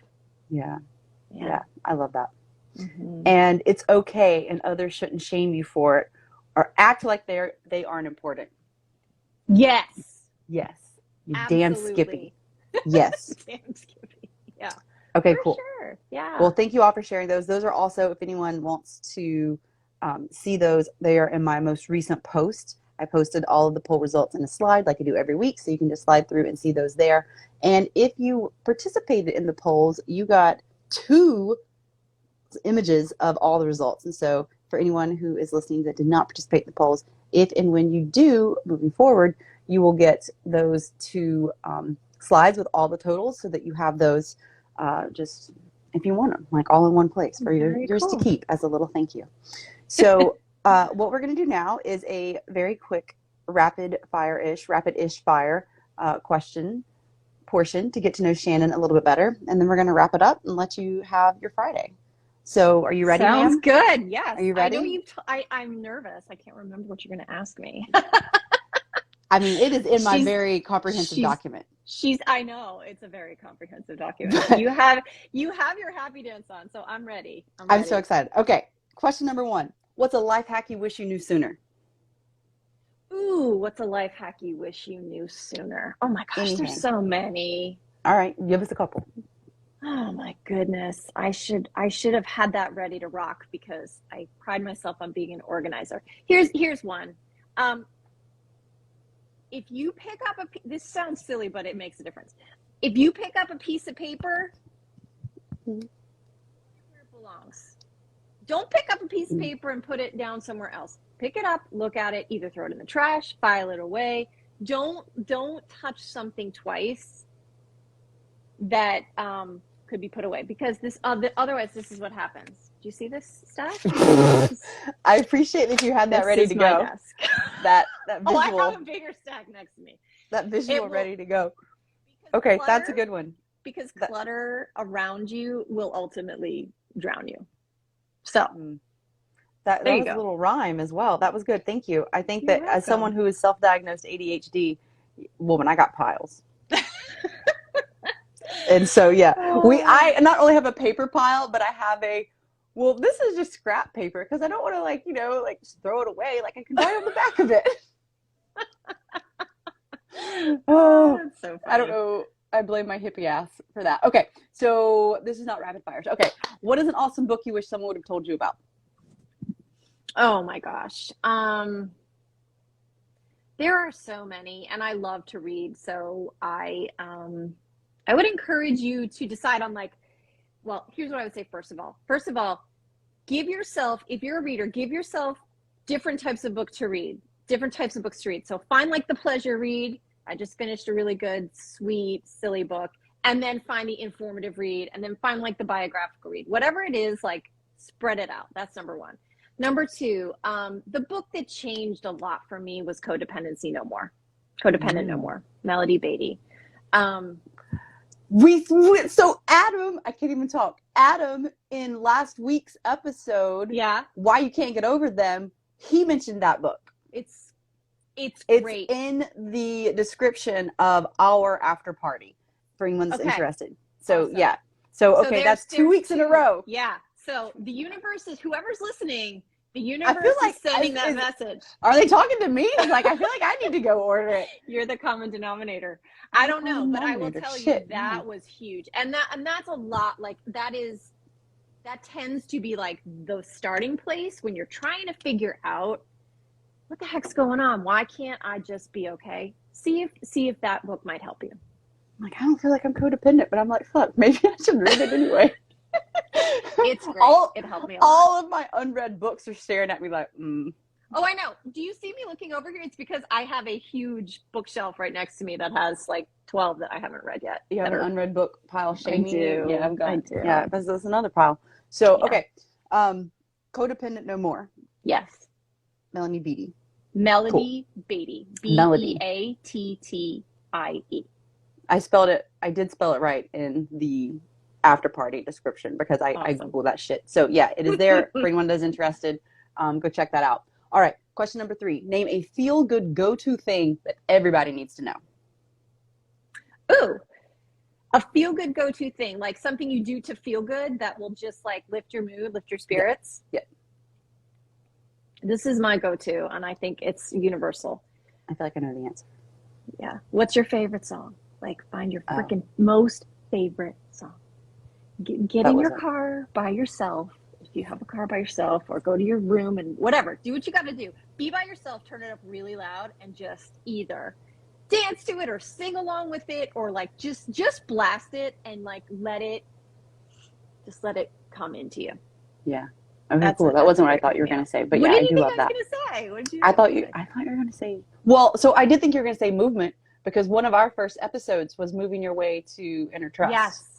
[SPEAKER 1] yeah,
[SPEAKER 2] Yeah.
[SPEAKER 1] yeah, I love that.
[SPEAKER 2] Mm-hmm.
[SPEAKER 1] And it's okay and others shouldn't shame you for it or act like they aren't important.
[SPEAKER 2] Yes.
[SPEAKER 1] Yes, you damn Skippy.
[SPEAKER 2] Absolutely.
[SPEAKER 1] Yes.
[SPEAKER 2] Damn Skippy. Yeah.
[SPEAKER 1] Okay,
[SPEAKER 2] For
[SPEAKER 1] cool.
[SPEAKER 2] sure. Yeah.
[SPEAKER 1] Well, thank you all for sharing those. Those are also, if anyone wants to see those, they are in my most recent post. I posted all of the poll results in a slide like I do every week, so you can just slide through and see those there. And if you participated in the polls, you got 2 images of all the results. And so for anyone who is listening that did not participate in the polls, if and when you do moving forward, you will get those 2 slides with all the totals so that you have those just if you want them, like all in one place for
[SPEAKER 2] Very
[SPEAKER 1] yours to
[SPEAKER 2] cool.
[SPEAKER 1] keep as a little thank you. So what we're going to do now is a very quick rapid-ish fire question portion to get to know Shannon a little bit better. And then we're going to wrap it up and let you have your Friday. So are you ready,
[SPEAKER 2] Sounds
[SPEAKER 1] ma'am?
[SPEAKER 2] good. Yes.
[SPEAKER 1] Are you
[SPEAKER 2] I know
[SPEAKER 1] ready?
[SPEAKER 2] I'm nervous. I can't remember what you're going to ask me.
[SPEAKER 1] I mean, it is in my
[SPEAKER 2] she's
[SPEAKER 1] very comprehensive
[SPEAKER 2] she's
[SPEAKER 1] document.
[SPEAKER 2] I know it's a very comprehensive document.
[SPEAKER 1] But
[SPEAKER 2] You have your happy dance on, so I'm ready.
[SPEAKER 1] I'm so excited. Okay, question number 1. What's a life hack you wish you knew sooner?
[SPEAKER 2] Ooh, what's a life hack you wish you knew sooner? Oh my gosh, there's
[SPEAKER 1] Anything.
[SPEAKER 2] so many.
[SPEAKER 1] All right, give us a couple.
[SPEAKER 2] Oh my goodness. I should have had that ready to rock because I pride myself on being an organizer. Here's one. Um, if you pick up this sounds silly, but it makes a difference. If you pick up a piece of paper,
[SPEAKER 1] Mhm.
[SPEAKER 2] where it belongs. Don't pick up a piece of paper and put it down somewhere else. Pick it up, look at it, either throw it in the trash, file it away. Don't touch something twice that could be put away because otherwise this is what happens. Do you see this stuff?
[SPEAKER 1] I appreciate that you had that
[SPEAKER 2] This
[SPEAKER 1] ready
[SPEAKER 2] is
[SPEAKER 1] to
[SPEAKER 2] my
[SPEAKER 1] go.
[SPEAKER 2] desk.
[SPEAKER 1] That
[SPEAKER 2] Oh, I
[SPEAKER 1] visual,
[SPEAKER 2] have a bigger stack next to me.
[SPEAKER 1] that visual
[SPEAKER 2] Will,
[SPEAKER 1] ready to go.
[SPEAKER 2] because
[SPEAKER 1] Okay, that's a
[SPEAKER 2] clutter,
[SPEAKER 1] good one.
[SPEAKER 2] because
[SPEAKER 1] That,
[SPEAKER 2] clutter around you will ultimately drown you. So
[SPEAKER 1] that
[SPEAKER 2] there you
[SPEAKER 1] was a
[SPEAKER 2] go.
[SPEAKER 1] little rhyme as well. That was good. Thank you. I think
[SPEAKER 2] You're
[SPEAKER 1] that as someone
[SPEAKER 2] welcome.
[SPEAKER 1] who is self-diagnosed ADHD, woman, I got piles. And so yeah,
[SPEAKER 2] Oh,
[SPEAKER 1] I not only have a paper pile, but I have well, this is just scrap paper because I don't want to like just throw it away. Like I can write on the back of it. Oh,
[SPEAKER 2] that's so
[SPEAKER 1] I don't
[SPEAKER 2] funny.
[SPEAKER 1] know. I blame my hippie ass for that. Okay, so this is not rapid fires. Okay, what is an awesome book you wish someone would have told you about?
[SPEAKER 2] Oh my gosh. There are so many, and I love to read. So I would encourage you to decide on like, well, here's what I would say first of all. First of all, give yourself, if you're a reader, give yourself different types of book to read, different types of books to read. So find like the pleasure read. I just finished a really good, sweet, silly book. And then find the informative read, and then find like the biographical read. Whatever it is, like spread it out. That's number one. Number two, the book that changed a lot for me was Codependency No More. Codependent No
[SPEAKER 1] Mm.
[SPEAKER 2] More, Melody Beatty. Um,
[SPEAKER 1] So Adam, I can't even talk. Adam in last week's episode,
[SPEAKER 2] yeah,
[SPEAKER 1] Why You Can't Get Over Them, he mentioned that book.
[SPEAKER 2] it's it's
[SPEAKER 1] It's
[SPEAKER 2] great.
[SPEAKER 1] in the description of our after party for anyone's
[SPEAKER 2] Okay,
[SPEAKER 1] interested. So
[SPEAKER 2] awesome.
[SPEAKER 1] yeah. So
[SPEAKER 2] So
[SPEAKER 1] okay, that's two
[SPEAKER 2] there's
[SPEAKER 1] weeks in a
[SPEAKER 2] two.
[SPEAKER 1] row.
[SPEAKER 2] Yeah. So the universe is whoever's listening, the
[SPEAKER 1] I feel
[SPEAKER 2] universe is
[SPEAKER 1] like
[SPEAKER 2] sending that message.
[SPEAKER 1] are they talking to me? Like I feel like I need to go order it.
[SPEAKER 2] You're the common denominator.
[SPEAKER 1] I'm
[SPEAKER 2] I
[SPEAKER 1] the
[SPEAKER 2] don't know,
[SPEAKER 1] common
[SPEAKER 2] but I will
[SPEAKER 1] denominator.
[SPEAKER 2] tell you
[SPEAKER 1] Shit,
[SPEAKER 2] that
[SPEAKER 1] man.
[SPEAKER 2] was huge. And that's a lot like that tends to be like the starting place when you're trying to figure out what the heck's going on? Why can't I just be okay? See if that book might help you.
[SPEAKER 1] I'm like I don't feel like I'm codependent, but I'm like fuck, maybe I should read it anyway.
[SPEAKER 2] It's great.
[SPEAKER 1] all
[SPEAKER 2] It helped me a lot.
[SPEAKER 1] all of my unread books are staring at me like,
[SPEAKER 2] Oh, I know. Do you see me looking over here? It's because I have a huge bookshelf right next to me that has like 12 that I haven't read yet.
[SPEAKER 1] you have
[SPEAKER 2] That
[SPEAKER 1] an
[SPEAKER 2] are,
[SPEAKER 1] unread book pile
[SPEAKER 2] I
[SPEAKER 1] shaming you. Yeah,
[SPEAKER 2] do.
[SPEAKER 1] I've
[SPEAKER 2] I
[SPEAKER 1] got yeah,
[SPEAKER 2] do.
[SPEAKER 1] that's another pile. So
[SPEAKER 2] Yeah.
[SPEAKER 1] okay, codependent no more.
[SPEAKER 2] Yes.
[SPEAKER 1] Melanie Beattie. Cool.
[SPEAKER 2] Melody Beattie.
[SPEAKER 1] Melody.
[SPEAKER 2] Beattie.
[SPEAKER 1] I spelled it. I did spell it right in the after party description because I
[SPEAKER 2] Awesome.
[SPEAKER 1] Googled that shit. So yeah, it is there for anyone that's interested. Go check that out. All right. Question number 3. Name a feel good go to thing that everybody needs to know.
[SPEAKER 2] Ooh, a feel good go to thing, like something you do to feel good that will just like lift your mood, lift your
[SPEAKER 1] Yeah.
[SPEAKER 2] spirits.
[SPEAKER 1] Yeah.
[SPEAKER 2] This is my go to, and I think it's universal.
[SPEAKER 1] I feel like I know the answer.
[SPEAKER 2] Yeah. What's your favorite song? Like, find your
[SPEAKER 1] Oh,
[SPEAKER 2] freaking most favorite song. Get
[SPEAKER 1] that
[SPEAKER 2] in
[SPEAKER 1] was
[SPEAKER 2] your
[SPEAKER 1] it.
[SPEAKER 2] car by yourself, if you have a car by yourself, or go to your room and whatever. Do what you got to do. Be by yourself, turn it up really loud, and just either dance to it or sing along with it, or like just blast it and like let it come into you.
[SPEAKER 1] Yeah. Okay, cool. That wasn't what I thought you were going to say, but
[SPEAKER 2] What
[SPEAKER 1] yeah,
[SPEAKER 2] did
[SPEAKER 1] I
[SPEAKER 2] you
[SPEAKER 1] do
[SPEAKER 2] think
[SPEAKER 1] love
[SPEAKER 2] I was
[SPEAKER 1] that.
[SPEAKER 2] going to say? What did you?
[SPEAKER 1] I thought you were going to say. Well, so I did think you were going to say movement because one of our first episodes was moving your way to inner trust.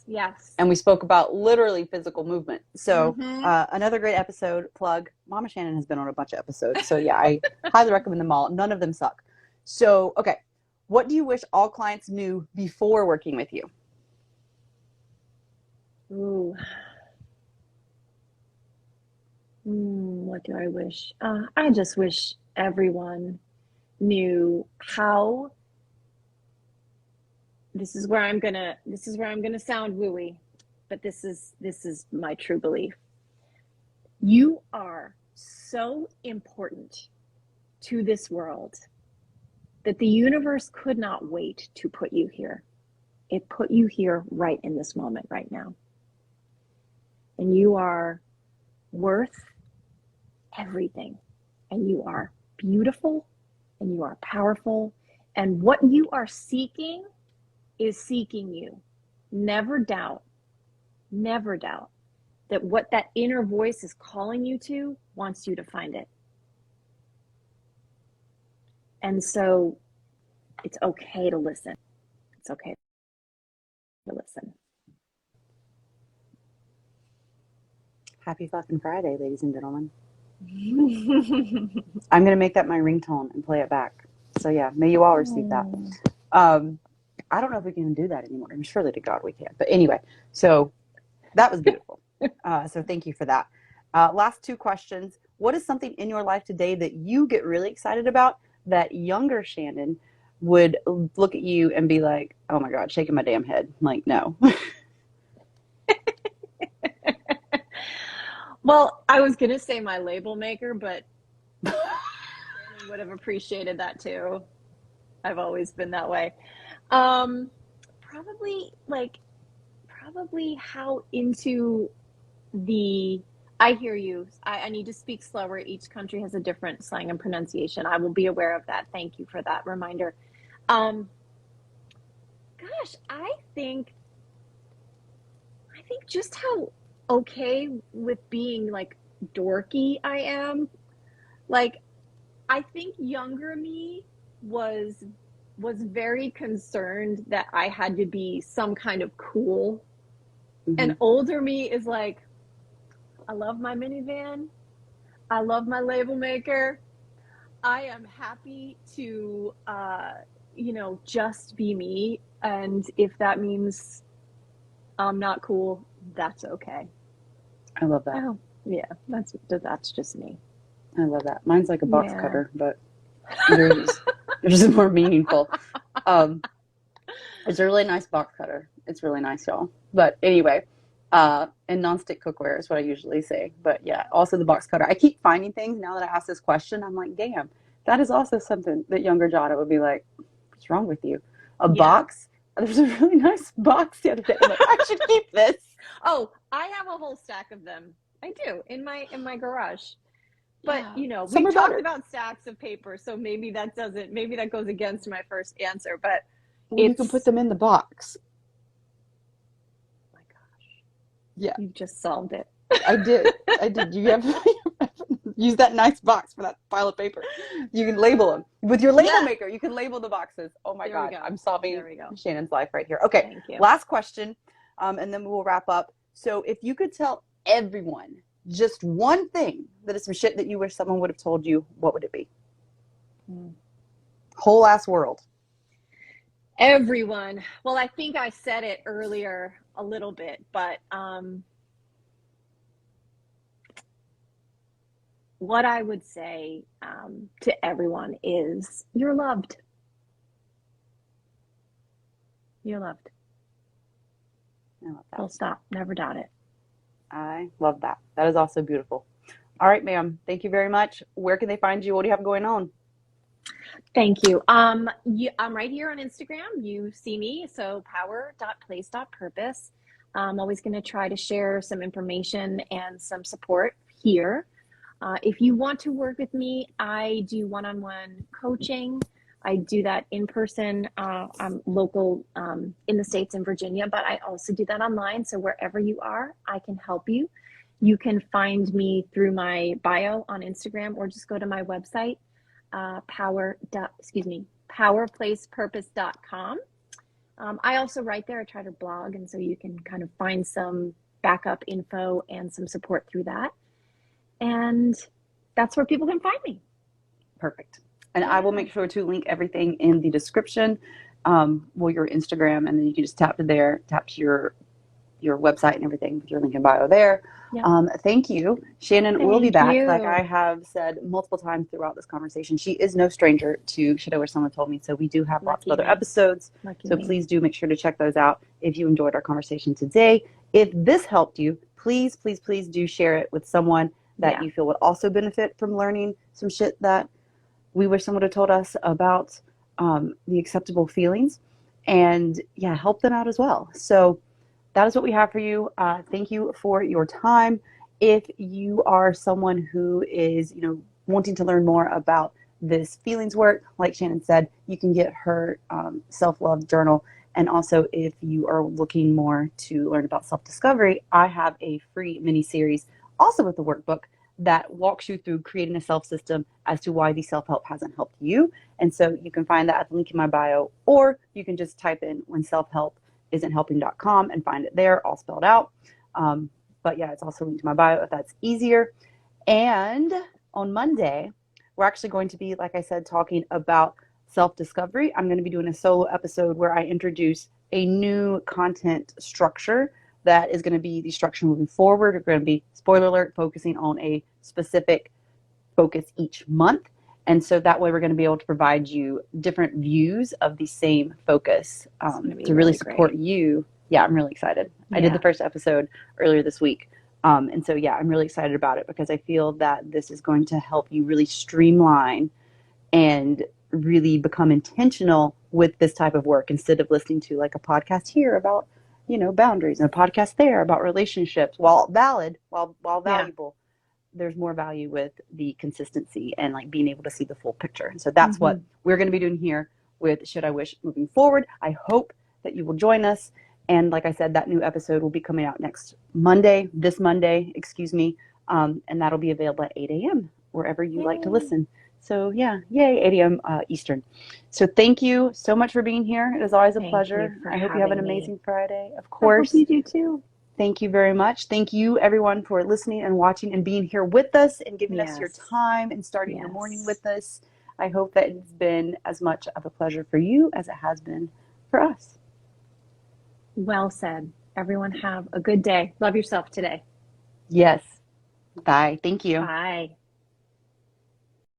[SPEAKER 2] Yes.
[SPEAKER 1] And we spoke about literally physical movement. So
[SPEAKER 2] Mm-hmm.
[SPEAKER 1] another great episode. Plug. Mama Shannon has been on a bunch of episodes. So yeah, I highly recommend them all. None of them suck. So okay, what do you wish all clients knew before working with you?
[SPEAKER 2] Ooh. What do I wish? I just wish everyone knew how. This is where I'm gonna sound wooey, but this is my true belief. You are so important to this world that the universe could not wait to put you here. It put you here right in this moment right now. And you are worth everything. And you are beautiful and you are powerful. And what you are seeking is seeking you. Never doubt that what that inner voice is calling you to wants you to find it. And so it's okay to listen. It's okay to listen.
[SPEAKER 1] Happy fucking Friday, ladies and gentlemen. I'm going to make that my ringtone and play it back. So yeah, may you all receive that. I don't know if we can do that anymore. I'm surely to God we can. But anyway, so that was beautiful. So thank you for that. Last two questions. What is something in your life today that you get really excited about that younger Shannon would look at you and be like, oh my God, shaking my damn head. Like, no.
[SPEAKER 2] Well, I was going to say my label maker, but I would have appreciated that too. I've always been that way. Probably how into I hear you. I need to speak slower. Each country has a different slang and pronunciation. I will be aware of that. Thank you for that reminder. Gosh, I think just how okay with being like dorky I am. Like, I think younger me was very concerned that I had to be some kind of cool.
[SPEAKER 1] Mm-hmm.
[SPEAKER 2] And older me is like, I love my minivan. I love my label maker. I am happy to, just be me. And if that means I'm not cool, that's okay.
[SPEAKER 1] I love that.
[SPEAKER 2] Oh, yeah, that's just me.
[SPEAKER 1] I love that. Mine's like a box cutter, but yours is more meaningful. It's a really nice box cutter. It's really nice, y'all. But anyway, and nonstick cookware is what I usually say. But yeah, also the box cutter. I keep finding things now that I ask this question. I'm like, damn, that is also something that younger Jada would be like, what's wrong with you? Box? There's a really nice box the other day. I'm like, I should keep this.
[SPEAKER 2] Oh, I have a whole stack of them. I do in my garage. But yeah, we talked about stacks of paper, so maybe that goes against my first answer. But
[SPEAKER 1] you can put them in the box.
[SPEAKER 2] Oh my gosh!
[SPEAKER 1] Yeah,
[SPEAKER 2] you just solved it.
[SPEAKER 1] I did. You have use that nice box for that pile of paper. You can label them with your label maker. You can label the boxes. Oh my God, I'm solving Shannon's life right here. Okay, last question, and then we'll wrap up. So, if you could tell everyone just one thing that is some shit that you wish someone would have told you, what would it be? Whole ass world.
[SPEAKER 2] Everyone. Well, I think I said it earlier a little bit, but what I would say to everyone is you're loved. You're loved.
[SPEAKER 1] I love that.
[SPEAKER 2] Full stop. Never doubt it.
[SPEAKER 1] I love that. That is also beautiful. All right, ma'am. Thank you very much. Where can they find you? What do you have going on?
[SPEAKER 2] Thank you. I'm right here on Instagram. You see me. So power.place.purpose. I'm always going to try to share some information and some support here. If you want to work with me, I do one-on-one coaching. I do that in person. I'm local in the States in Virginia, but I also do that online. So wherever you are, I can help you. You can find me through my bio on Instagram or just go to my website, powerplacepurpose.com. I also write there. I try to blog, and so you can kind of find some backup info and some support through that. And that's where people can find me.
[SPEAKER 1] Perfect. And I will make sure to link everything in the description, your Instagram, and then you can just tap to your website and everything with your link in bio there. Yep. Thank you. Shannon will be back. Like I have said multiple times throughout this conversation, she is no stranger to Shit I Wish Someone Told Me. So we do have lots of other episodes. Please do make sure to check those out if you enjoyed our conversation today. If this helped you, please, please, please do share it with someone that you feel would also benefit from learning some shit that we wish someone had told us about the acceptable feelings. and yeah, help them out as well. So that is what we have for you. Thank you for your time. If you are someone who is, wanting to learn more about this feelings work, like Shannon said, you can get her self-love journal. And also, if you are looking more to learn about self-discovery, I have a free mini series, also with the workbook, that walks you through creating a self system as to why the self help hasn't helped you. And so you can find that at the link in my bio, or you can just type in when self help isn't helping.com and find it there, all spelled out. But yeah, it's also linked to my bio if that's easier. And on Monday, we're actually going to be, like I said, talking about self discovery. I'm going to be doing a solo episode where I introduce a new content structure that is going to be the structure moving forward. We're going to be, spoiler alert, focusing on a specific focus each month. And so that way we're going to be able to provide you different views of the same focus to really support you. Yeah, I'm really excited. Yeah. I did the first episode earlier this week. And so, yeah, I'm really excited about it because I feel that this is going to help you really streamline and really become intentional with this type of work instead of listening to like a podcast here about, boundaries and a podcast there about relationships. While valid, while valuable, there's more value with the consistency and like being able to see the full picture. And so that's what we're going to be doing here with Should I Wish moving forward. I hope that you will join us. And like I said, that new episode will be coming out this Monday, and that'll be available at 8 a.m. wherever you like to listen. So yeah, yay, 8 a.m. Eastern. So thank you so much for being here. It is always a pleasure. I hope you have an amazing Friday. Of course.
[SPEAKER 2] I hope you do too.
[SPEAKER 1] Thank you very much. Thank you, everyone, for listening and watching and being here with us and giving us your time and starting your morning with us. I hope that it's been as much of a pleasure for you as it has been for us.
[SPEAKER 2] Well said. Everyone have a good day. Love yourself today.
[SPEAKER 1] Yes. Bye. Thank you.
[SPEAKER 2] Bye.